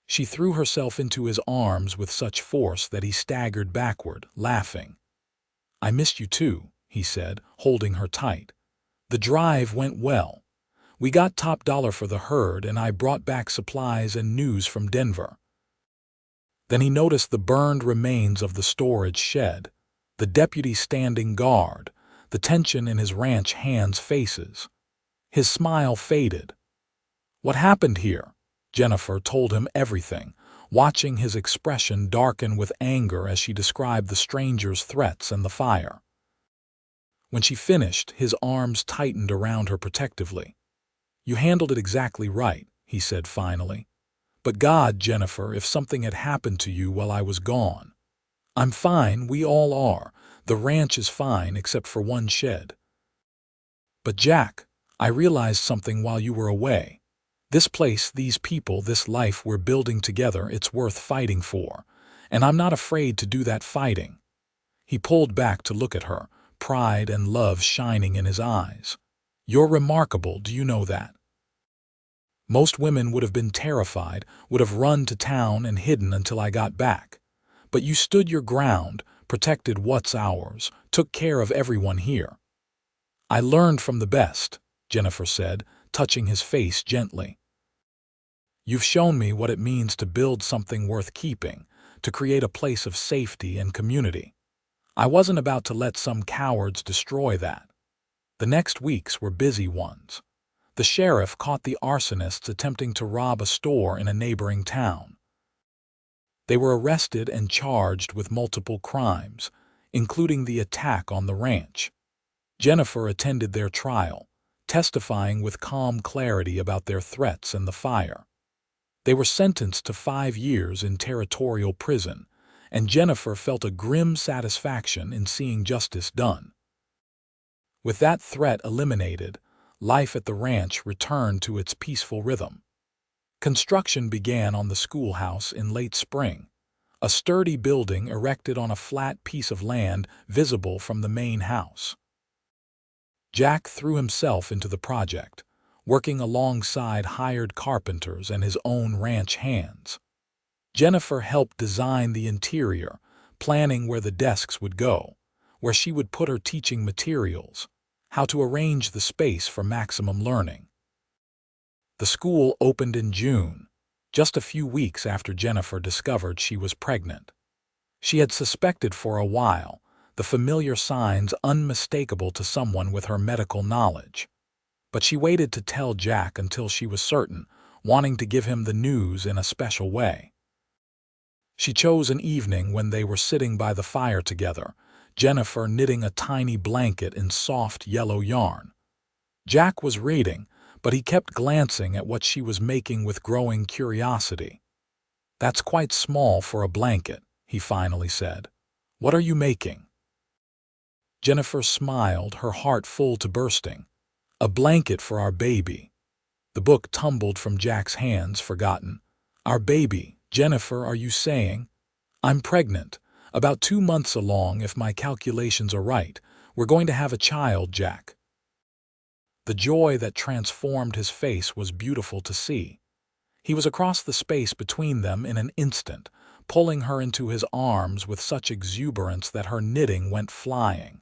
She threw herself into his arms with such force that he staggered backward, laughing. "I missed you too," he said, holding her tight. "The drive went well. We got top dollar for the herd and I brought back supplies and news from Denver." Then he noticed the burned remains of the storage shed, the deputy standing guard, the tension in his ranch hands' faces. His smile faded. "What happened here?" Jennifer told him everything, watching his expression darken with anger as she described the stranger's threats and the fire. When she finished, his arms tightened around her protectively. "You handled it exactly right," he said finally. "But God, Jennifer, if something had happened to you while I was gone." "I'm fine, we all are. The ranch is fine except for one shed." "But Jack, I realized something while you were away. This place, these people, this life we're building together, it's worth fighting for. And I'm not afraid to do that fighting." He pulled back to look at her, pride and love shining in his eyes. "You're remarkable, do you know that? Most women would have been terrified, would have run to town and hidden until I got back. But you stood your ground, protected what's ours, took care of everyone here." "I learned from the best," Jennifer said, touching his face gently. "You've shown me what it means to build something worth keeping, to create a place of safety and community. I wasn't about to let some cowards destroy that." The next weeks were busy ones. The sheriff caught the arsonists attempting to rob a store in a neighboring town. They were arrested and charged with multiple crimes, including the attack on the ranch. Jennifer attended their trial, testifying with calm clarity about their threats and the fire. They were sentenced to 5 years in territorial prison, and Jennifer felt a grim satisfaction in seeing justice done. With that threat eliminated, life at the ranch returned to its peaceful rhythm. Construction began on the schoolhouse in late spring, a sturdy building erected on a flat piece of land visible from the main house. Jack threw himself into the project, working alongside hired carpenters and his own ranch hands. Jennifer helped design the interior, planning where the desks would go, where she would put her teaching materials, how to arrange the space for maximum learning. The school opened in June, just a few weeks after Jennifer discovered she was pregnant. She had suspected for a while, the familiar signs unmistakable to someone with her medical knowledge. But she waited to tell Jack until she was certain, wanting to give him the news in a special way. She chose an evening when they were sitting by the fire together, Jennifer knitting a tiny blanket in soft yellow yarn. Jack was reading, but he kept glancing at what she was making with growing curiosity. "That's quite small for a blanket," he finally said. "What are you making?" Jennifer smiled, her heart full to bursting. "A blanket for our baby." The book tumbled from Jack's hands, forgotten. "Our baby, Jennifer, are you saying?" "I'm pregnant. About 2 months along, if my calculations are right. We're going to have a child, Jack." The joy that transformed his face was beautiful to see. He was across the space between them in an instant, pulling her into his arms with such exuberance that her knitting went flying.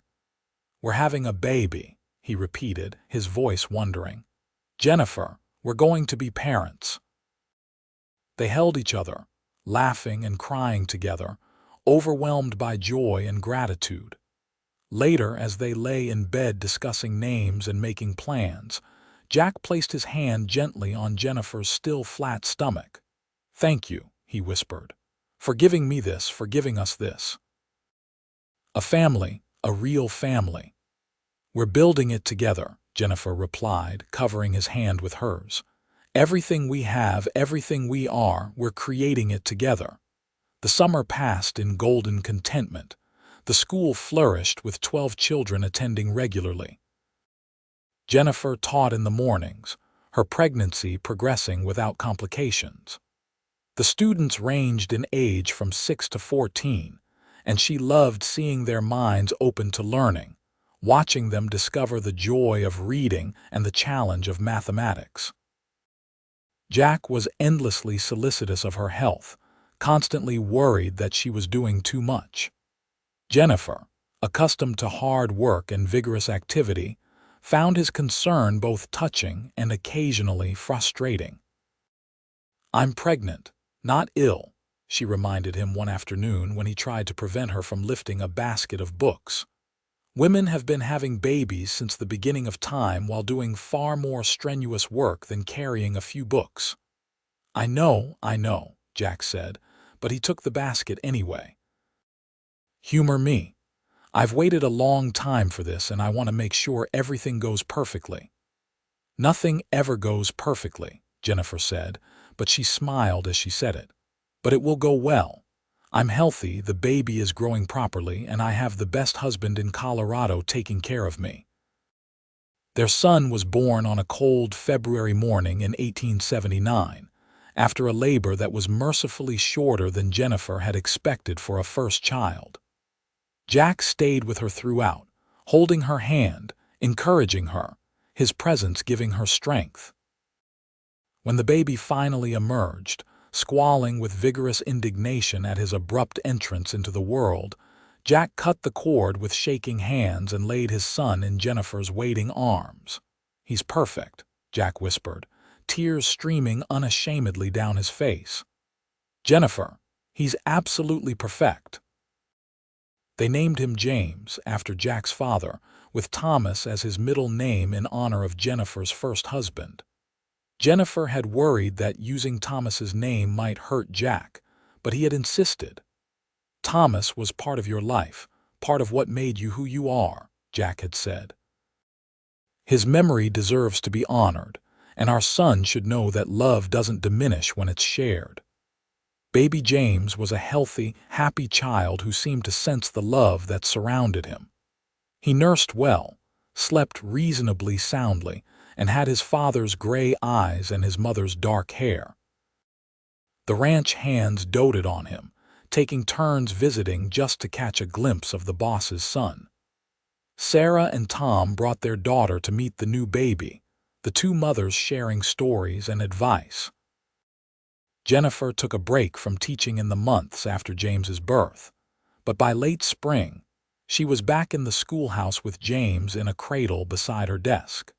"We're having a baby," he repeated, his voice wondering. "Jennifer, we're going to be parents." They held each other, laughing and crying together, overwhelmed by joy and gratitude. Later, as they lay in bed discussing names and making plans, Jack placed his hand gently on Jennifer's still flat stomach. "Thank you," he whispered, "for giving me this, for giving us this. A family, a real family." "We're building it together," Jennifer replied, covering his hand with hers. "Everything we have, everything we are, we're creating it together." The summer passed in golden contentment. The school flourished with 12 children attending regularly. Jennifer taught in the mornings, her pregnancy progressing without complications. The students ranged in age from 6 to 14, and she loved seeing their minds open to learning, watching them discover the joy of reading and the challenge of mathematics. Jack was endlessly solicitous of her health, constantly worried that she was doing too much. Jennifer, accustomed to hard work and vigorous activity, found his concern both touching and occasionally frustrating. "I'm pregnant, not ill," she reminded him one afternoon when he tried to prevent her from lifting a basket of books. "Women have been having babies since the beginning of time while doing far more strenuous work than carrying a few books." I know," Jack said, but he took the basket anyway. "Humor me. I've waited a long time for this, and I want to make sure everything goes perfectly." "Nothing ever goes perfectly," Jennifer said, but she smiled as she said it. "But it will go well. I'm healthy, the baby is growing properly, and I have the best husband in Colorado taking care of me." Their son was born on a cold February morning in 1879, after a labor that was mercifully shorter than Jennifer had expected for a first child. Jack stayed with her throughout, holding her hand, encouraging her, his presence giving her strength. When the baby finally emerged, squalling with vigorous indignation at his abrupt entrance into the world, Jack cut the cord with shaking hands and laid his son in Jennifer's waiting arms. "He's perfect," Jack whispered, tears streaming unashamedly down his face. "Jennifer, he's absolutely perfect." They named him James, after Jack's father, with Thomas as his middle name in honor of Jennifer's first husband. Jennifer had worried that using Thomas's name might hurt Jack, but he had insisted. "Thomas was part of your life, part of what made you who you are," Jack had said. "His memory deserves to be honored, and our son should know that love doesn't diminish when it's shared." Baby James was a healthy, happy child who seemed to sense the love that surrounded him. He nursed well, slept reasonably soundly, and had his father's gray eyes and his mother's dark hair. The ranch hands doted on him, taking turns visiting just to catch a glimpse of the boss's son. Sarah and Tom brought their daughter to meet the new baby, the two mothers sharing stories and advice. Jennifer took a break from teaching in the months after James's birth, but by late spring, she was back in the schoolhouse with James in a cradle beside her desk.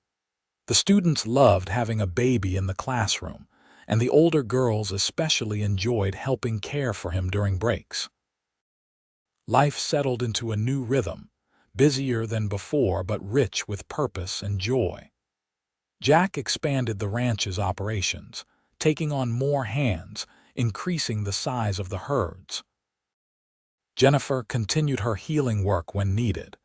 The students loved having a baby in the classroom, and the older girls especially enjoyed helping care for him during breaks. Life settled into a new rhythm, busier than before but rich with purpose and joy. Jack expanded the ranch's operations, taking on more hands, increasing the size of the herds. Jennifer continued her healing work when needed.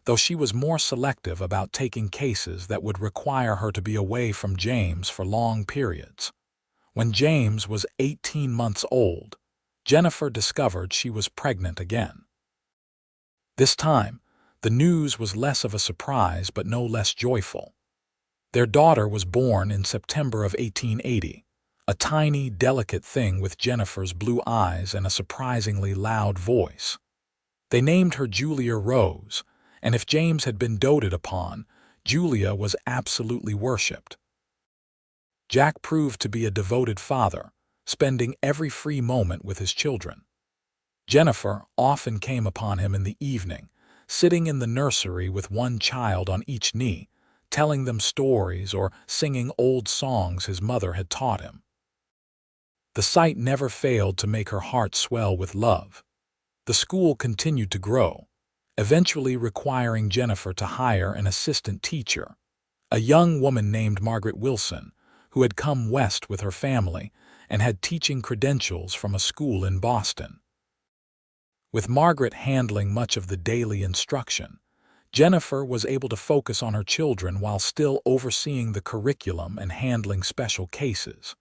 though she was more selective about taking cases that would require her to be away from James for long periods. When James was 18 months old, Jennifer discovered she was pregnant again. This time, the news was less of a surprise but no less joyful. Their daughter was born in September of 1880, a tiny, delicate thing with Jennifer's blue eyes and a surprisingly loud voice. They named her Julia Rose, and if James had been doted upon, Julia was absolutely worshipped. Jack proved to be a devoted father, spending every free moment with his children. Jennifer often came upon him in the evening, sitting in the nursery with one child on each knee, telling them stories or singing old songs his mother had taught him. The sight never failed to make her heart swell with love. The school continued to grow, eventually requiring Jennifer to hire an assistant teacher, a young woman named Margaret Wilson, who had come west with her family and had teaching credentials from a school in Boston. With Margaret handling much of the daily instruction, Jennifer was able to focus on her children while still overseeing the curriculum and handling special cases.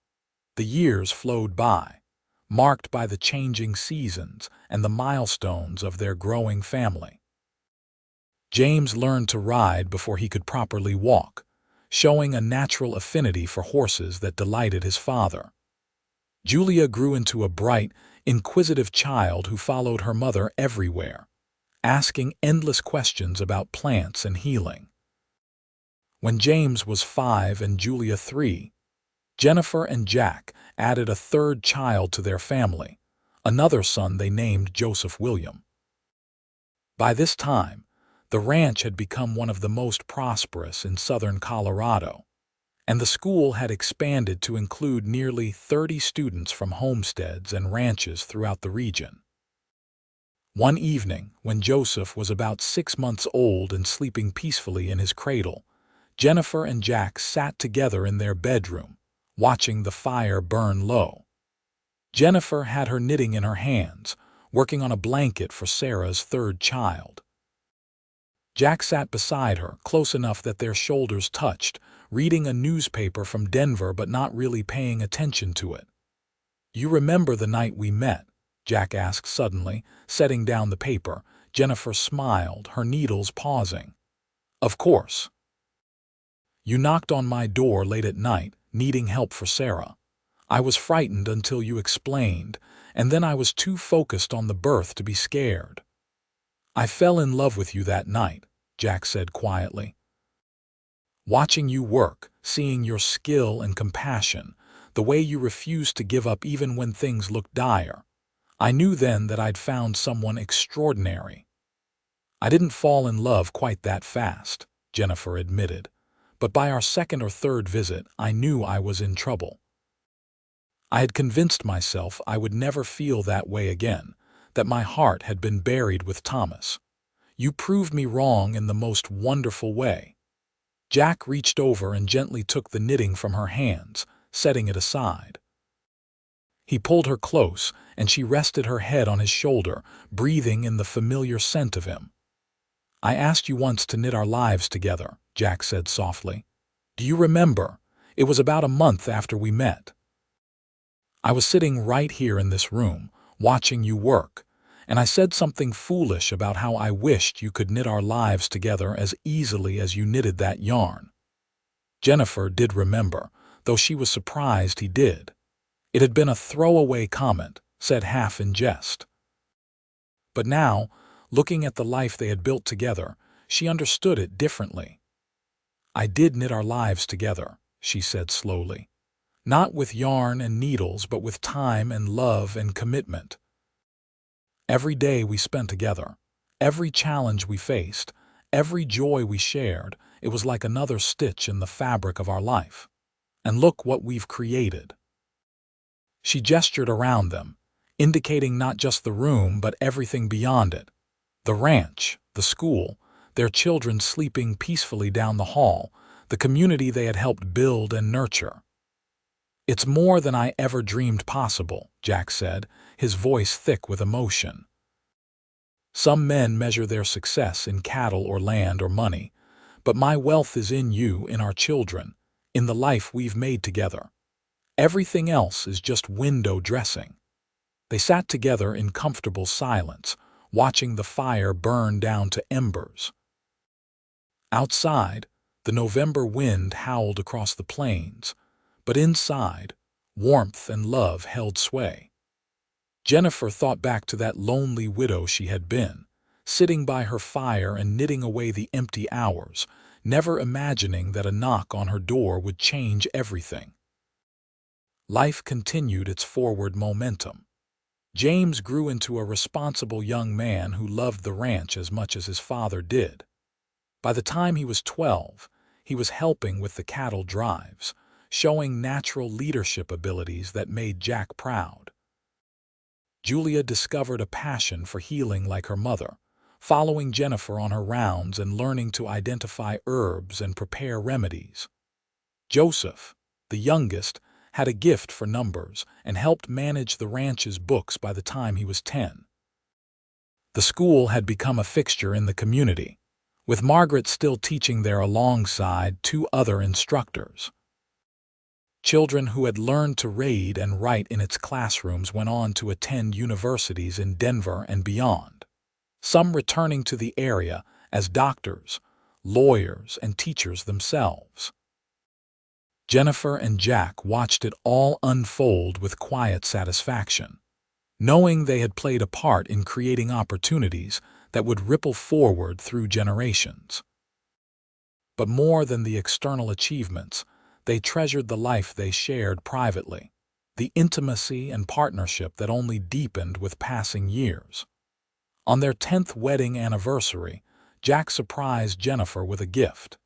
The years flowed by, marked by the changing seasons and the milestones of their growing family. James learned to ride before he could properly walk, showing a natural affinity for horses that delighted his father. Julia grew into a bright, inquisitive child who followed her mother everywhere, asking endless questions about plants and healing. When James was 5 and Julia 3, Jennifer and Jack added a third child to their family, another son they named Joseph William. By this time, the ranch had become one of the most prosperous in southern Colorado, and the school had expanded to include nearly 30 students from homesteads and ranches throughout the region. One evening, when Joseph was about 6 months old and sleeping peacefully in his cradle, Jennifer and Jack sat together in their bedroom, watching the fire burn low. Jennifer had her knitting in her hands, working on a blanket for Sarah's third child. Jack sat beside her, close enough that their shoulders touched, reading a newspaper from Denver but not really paying attention to it. "You remember the night we met?" Jack asked suddenly, setting down the paper. Jennifer smiled, her needles pausing. "Of course. You knocked on my door late at night, needing help for Sarah. I was frightened until you explained, and then I was too focused on the birth to be scared. I fell in love with you that night," Jack said quietly. "Watching you work, seeing your skill and compassion, the way you refused to give up even when things looked dire, I knew then that I'd found someone extraordinary." "I didn't fall in love quite that fast," Jennifer admitted, "but by our second or third visit, I knew I was in trouble. I had convinced myself I would never feel that way again, that my heart had been buried with Thomas. You proved me wrong in the most wonderful way." Jack reached over and gently took the knitting from her hands, setting it aside. He pulled her close, and she rested her head on his shoulder, breathing in the familiar scent of him. "I asked you once to knit our lives together," Jack said softly. "Do you remember? It was about a month after we met. I was sitting right here in this room, watching you work, and I said something foolish about how I wished you could knit our lives together as easily as you knitted that yarn." Jennifer did remember, though she was surprised he did. It had been a throwaway comment, said half in jest. But now, looking at the life they had built together, she understood it differently. "I did knit our lives together," she said slowly. "Not with yarn and needles, but with time and love and commitment. Every day we spent together, every challenge we faced, every joy we shared, it was like another stitch in the fabric of our life. And look what we've created." She gestured around them, indicating not just the room but everything beyond it. The ranch, the school, their children sleeping peacefully down the hall, the community they had helped build and nurture. "It's more than I ever dreamed possible," Jack said, his voice thick with emotion. Some men measure their success in cattle or land or money, but my wealth is in you, in our children, in the life we've made together. Everything else is just window dressing." They sat together in comfortable silence, watching the fire burn down to embers. Outside, the November wind howled across the plains, but inside, warmth and love held sway. Jennifer thought back to that lonely widow she had been, sitting by her fire and knitting away the empty hours, never imagining that a knock on her door would change everything. Life continued its forward momentum. James grew into a responsible young man who loved the ranch as much as his father did. By the time he was 12, he was helping with the cattle drives, showing natural leadership abilities that made Jack proud. Julia discovered a passion for healing like her mother, following Jennifer on her rounds and learning to identify herbs and prepare remedies. Joseph, the youngest, had a gift for numbers and helped manage the ranch's books by the time he was 10. The school had become a fixture in the community, with Margaret still teaching there alongside 2 other instructors. Children who had learned to read and write in its classrooms went on to attend universities in Denver and beyond, some returning to the area as doctors, lawyers, and teachers themselves. Jennifer and Jack watched it all unfold with quiet satisfaction, knowing they had played a part in creating opportunities that would ripple forward through generations. But more than the external achievements, they treasured the life they shared privately, the intimacy and partnership that only deepened with passing years. On their 10th wedding anniversary, Jack surprised Jennifer with a gift.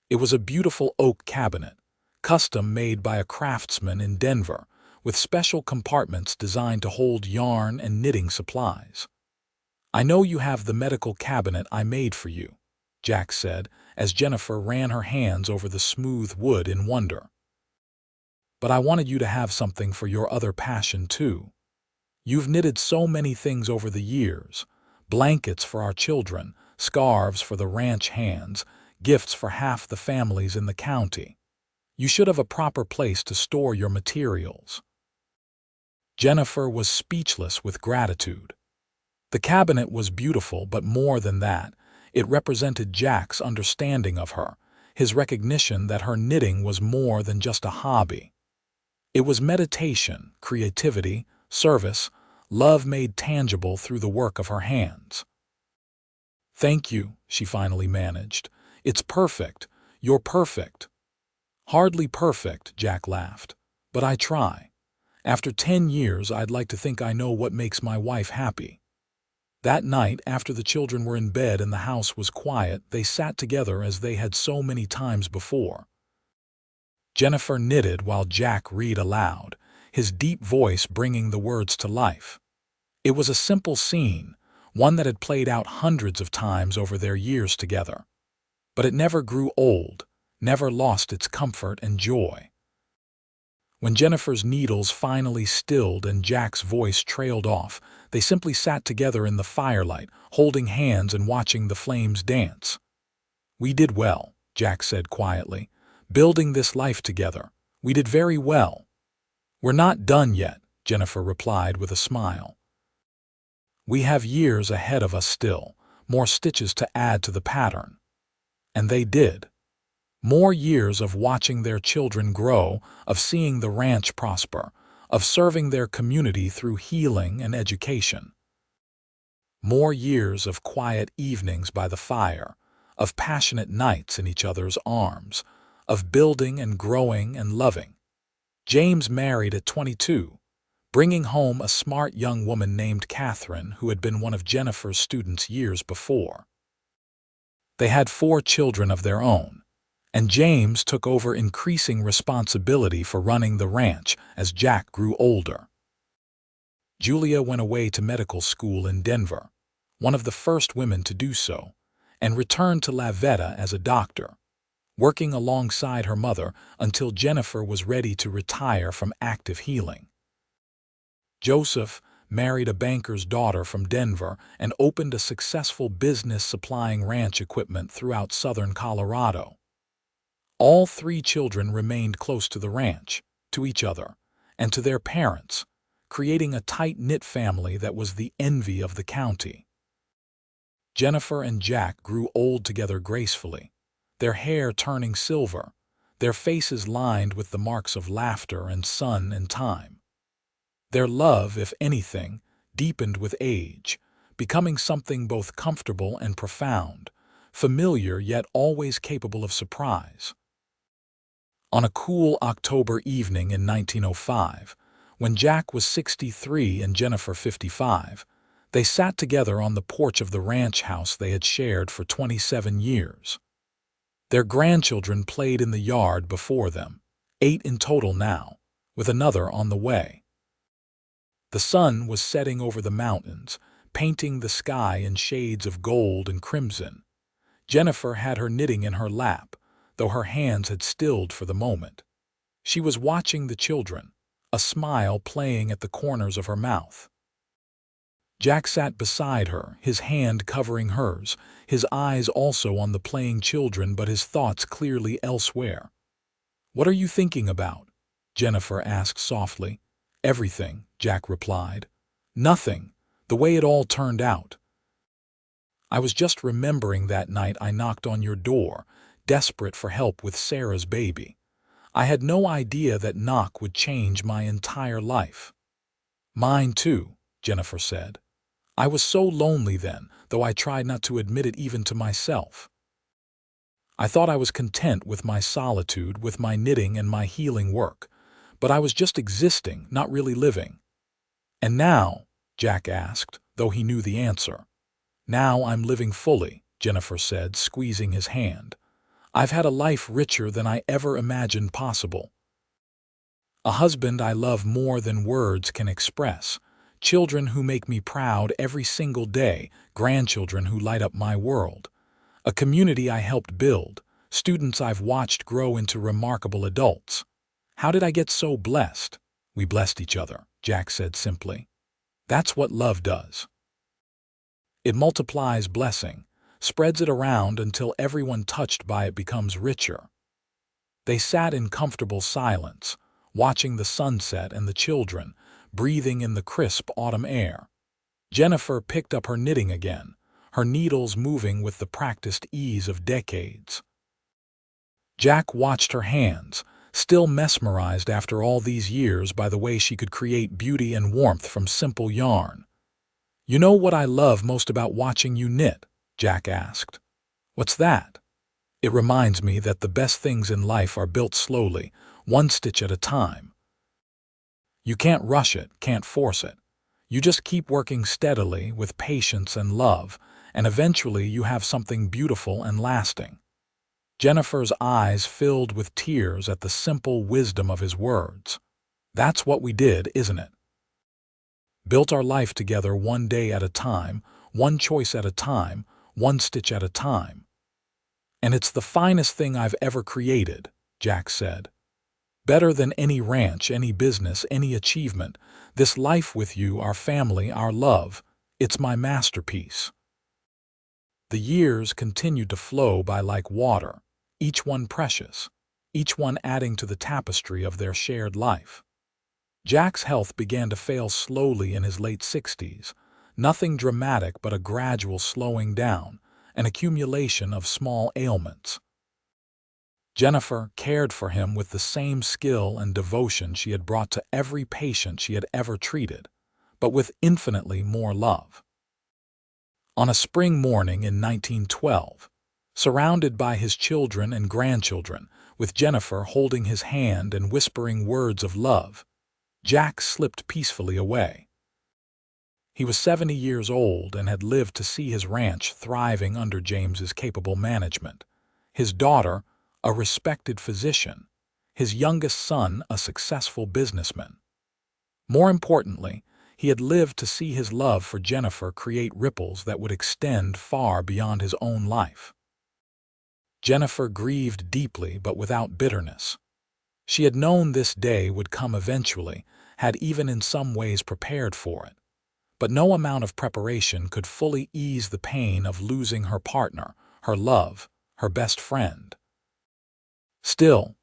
It was a beautiful oak cabinet, custom made by a craftsman in Denver, with special compartments designed to hold yarn and knitting supplies. "I know you have the medical cabinet I made for you," Jack said, as Jennifer ran her hands over the smooth wood in wonder. "But I wanted you to have something for your other passion, too. You've knitted so many things over the years: blankets for our children, scarves for the ranch hands, gifts for half the families in the county. You should have a proper place to store your materials." Jennifer was speechless with gratitude. The cabinet was beautiful, but more than that, it represented Jack's understanding of her, his recognition that her knitting was more than just a hobby. It was meditation, creativity, service, love made tangible through the work of her hands. "Thank you," she finally managed. "It's perfect. You're perfect." "Hardly perfect," Jack laughed, "but I try. After 10 years, I'd like to think I know what makes my wife happy." That night, after the children were in bed and the house was quiet, they sat together as they had so many times before. Jennifer knitted while Jack read aloud, his deep voice bringing the words to life. It was a simple scene, one that had played out hundreds of times over their years together. But it never grew old, never lost its comfort and joy. When Jennifer's needles finally stilled and Jack's voice trailed off, they simply sat together in the firelight, holding hands and watching the flames dance. "We did well," Jack said quietly. "Building this life together. We did very well." "We're not done yet," Jennifer replied with a smile. "We have years ahead of us still, more stitches to add to the pattern." And they did. More years of watching their children grow, of seeing the ranch prosper, of serving their community through healing and education. More years of quiet evenings by the fire, of passionate nights in each other's arms, of building and growing and loving. James married at 22, bringing home a smart young woman named Catherine, who had been one of Jennifer's students years before. They had 4 children of their own, and James took over increasing responsibility for running the ranch as Jack grew older. Julia went away to medical school in Denver, one of the first women to do so, and returned to La Veta as a doctor, working alongside her mother until Jennifer was ready to retire from active healing. Joseph, married a banker's daughter from Denver, and opened a successful business supplying ranch equipment throughout southern Colorado. All three children remained close to the ranch, to each other, and to their parents, creating a tight-knit family that was the envy of the county. Jennifer and Jack grew old together gracefully, their hair turning silver, their faces lined with the marks of laughter and sun and time. Their love, if anything, deepened with age, becoming something both comfortable and profound, familiar yet always capable of surprise. On a cool October evening in 1905, when Jack was 63 and Jennifer 55, they sat together on the porch of the ranch house they had shared for 27 years. Their grandchildren played in the yard before them, 8 in total now, with another on the way. The sun was setting over the mountains, painting the sky in shades of gold and crimson. Jennifer had her knitting in her lap, though her hands had stilled for the moment. She was watching the children, a smile playing at the corners of her mouth. Jack sat beside her, his hand covering hers, his eyes also on the playing children but his thoughts clearly elsewhere. "What are you thinking about?" Jennifer asked softly. "Everything," Jack replied. "Nothing, the way it all turned out. I was just remembering that night I knocked on your door, desperate for help with Sarah's baby. I had no idea that knock would change my entire life." "Mine too," Jennifer said. "I was so lonely then, though I tried not to admit it even to myself. I thought I was content with my solitude, with my knitting and my healing work, but I was just existing, not really living." "And now?" Jack asked, though he knew the answer. "Now I'm living fully," Jennifer said, squeezing his hand. "I've had a life richer than I ever imagined possible. A husband I love more than words can express, children who make me proud every single day, grandchildren who light up my world, a community I helped build, students I've watched grow into remarkable adults. How did I get so blessed?" "We blessed each other," Jack said simply. "That's what love does. It multiplies blessing, spreads it around until everyone touched by it becomes richer." They sat in comfortable silence, watching the sunset and the children, breathing in the crisp autumn air. Jennifer picked up her knitting again, her needles moving with the practiced ease of decades. Jack watched her hands, still mesmerized after all these years by the way she could create beauty and warmth from simple yarn. "You know what I love most about watching you knit?" Jack asked. "What's that?" "It reminds me that the best things in life are built slowly, one stitch at a time. You can't rush it, can't force it. You just keep working steadily with patience and love, and eventually you have something beautiful and lasting." Jennifer's eyes filled with tears at the simple wisdom of his words. "That's what we did, isn't it? Built our life together one day at a time, one choice at a time, one stitch at a time. And it's the finest thing I've ever created," Jack said. "Better than any ranch, any business, any achievement. This life with you, our family, our love, it's my masterpiece." The years continued to flow by like water, each one precious, each one adding to the tapestry of their shared life. Jack's health began to fail slowly in his late 60s, nothing dramatic but a gradual slowing down, an accumulation of small ailments. Jennifer cared for him with the same skill and devotion she had brought to every patient she had ever treated, but with infinitely more love. On a spring morning in 1912, surrounded by his children and grandchildren, with Jennifer holding his hand and whispering words of love, Jack slipped peacefully away. He was 70 years old and had lived to see his ranch thriving under James's capable management, his daughter a respected physician, his youngest son a successful businessman. More importantly, he had lived to see his love for Jennifer create ripples that would extend far beyond his own life. Jennifer grieved deeply but without bitterness. She had known this day would come eventually, had even in some ways prepared for it. But no amount of preparation could fully ease the pain of losing her partner, her love, her best friend. Still,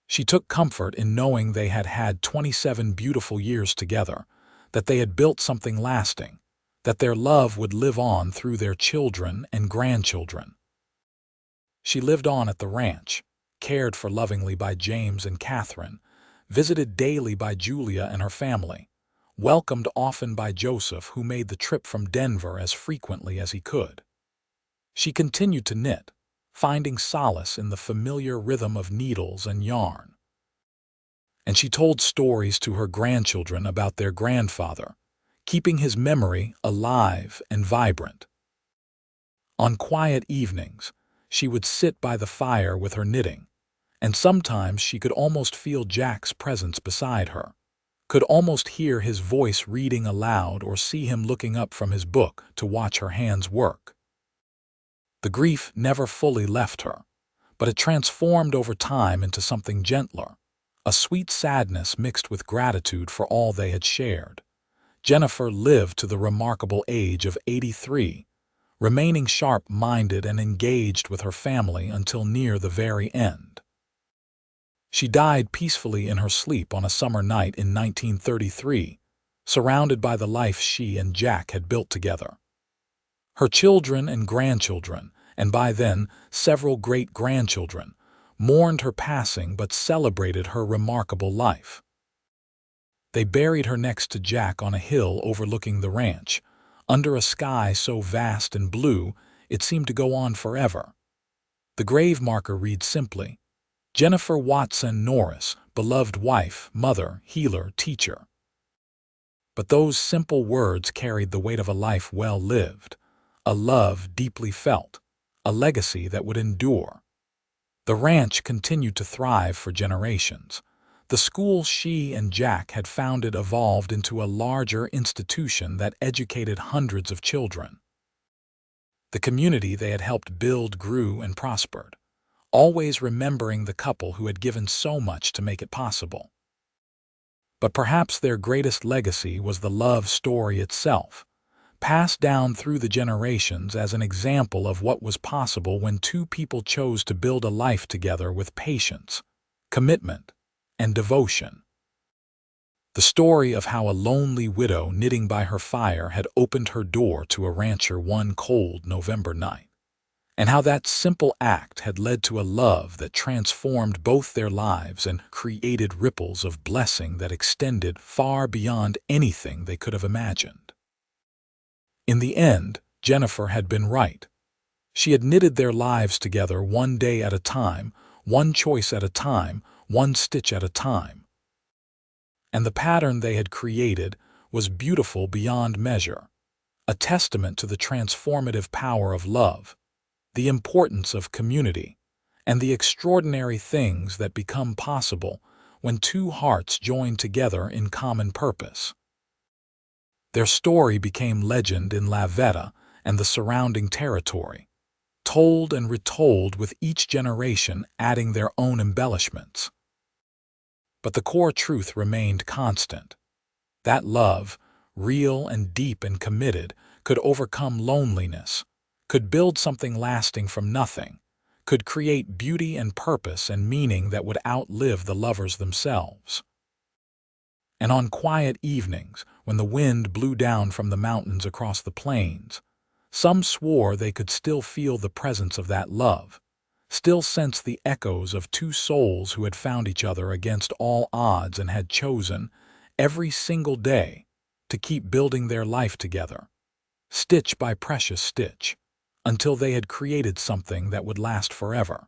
she took comfort in knowing they had had 27 beautiful years together, that they had built something lasting, that their love would live on through their children and grandchildren. She lived on at the ranch, cared for lovingly by James and Catherine, visited daily by Julia and her family, welcomed often by Joseph, who made the trip from Denver as frequently as he could. She continued to knit, finding solace in the familiar rhythm of needles and yarn. And she told stories to her grandchildren about their grandfather, keeping his memory alive and vibrant. On quiet evenings, she would sit by the fire with her knitting, and sometimes she could almost feel Jack's presence beside her, could almost hear his voice reading aloud or see him looking up from his book to watch her hands work. The grief never fully left her, but it transformed over time into something gentler, a sweet sadness mixed with gratitude for all they had shared. Jennifer lived to the remarkable age of 83, remaining sharp-minded and engaged with her family until near the very end. She died peacefully in her sleep on a summer night in 1933, surrounded by the life she and Jack had built together. Her children and grandchildren, and by then several great-grandchildren, mourned her passing but celebrated her remarkable life. They buried her next to Jack on a hill overlooking the ranch, under a sky so vast and blue it seemed to go on forever. The grave marker reads simply, "Jennifer Watson Norris, beloved wife, mother, healer, teacher." But those simple words carried the weight of a life well lived, a love deeply felt, a legacy that would endure. The ranch continued to thrive for generations. The school she and Jack had founded evolved into a larger institution that educated hundreds of children. The community they had helped build grew and prospered, always remembering the couple who had given so much to make it possible. But perhaps their greatest legacy was the love story itself, passed down through the generations as an example of what was possible when two people chose to build a life together with patience, commitment, and devotion. The story of how a lonely widow knitting by her fire had opened her door to a rancher one cold November night, and how that simple act had led to a love that transformed both their lives and created ripples of blessing that extended far beyond anything they could have imagined. In the end, Jennifer had been right. She had knitted their lives together one day at a time, one choice at a time, one stitch at a time. And the pattern they had created was beautiful beyond measure, a testament to the transformative power of love, the importance of community, and the extraordinary things that become possible when two hearts join together in common purpose. Their story became legend in La Veta and the surrounding territory, told and retold with each generation adding their own embellishments. But the core truth remained constant. That love, real and deep and committed, could overcome loneliness, could build something lasting from nothing, could create beauty and purpose and meaning that would outlive the lovers themselves. And on quiet evenings, when the wind blew down from the mountains across the plains, some swore they could still feel the presence of that love, still sense the echoes of two souls who had found each other against all odds and had chosen, every single day, to keep building their life together, stitch by precious stitch, until they had created something that would last forever.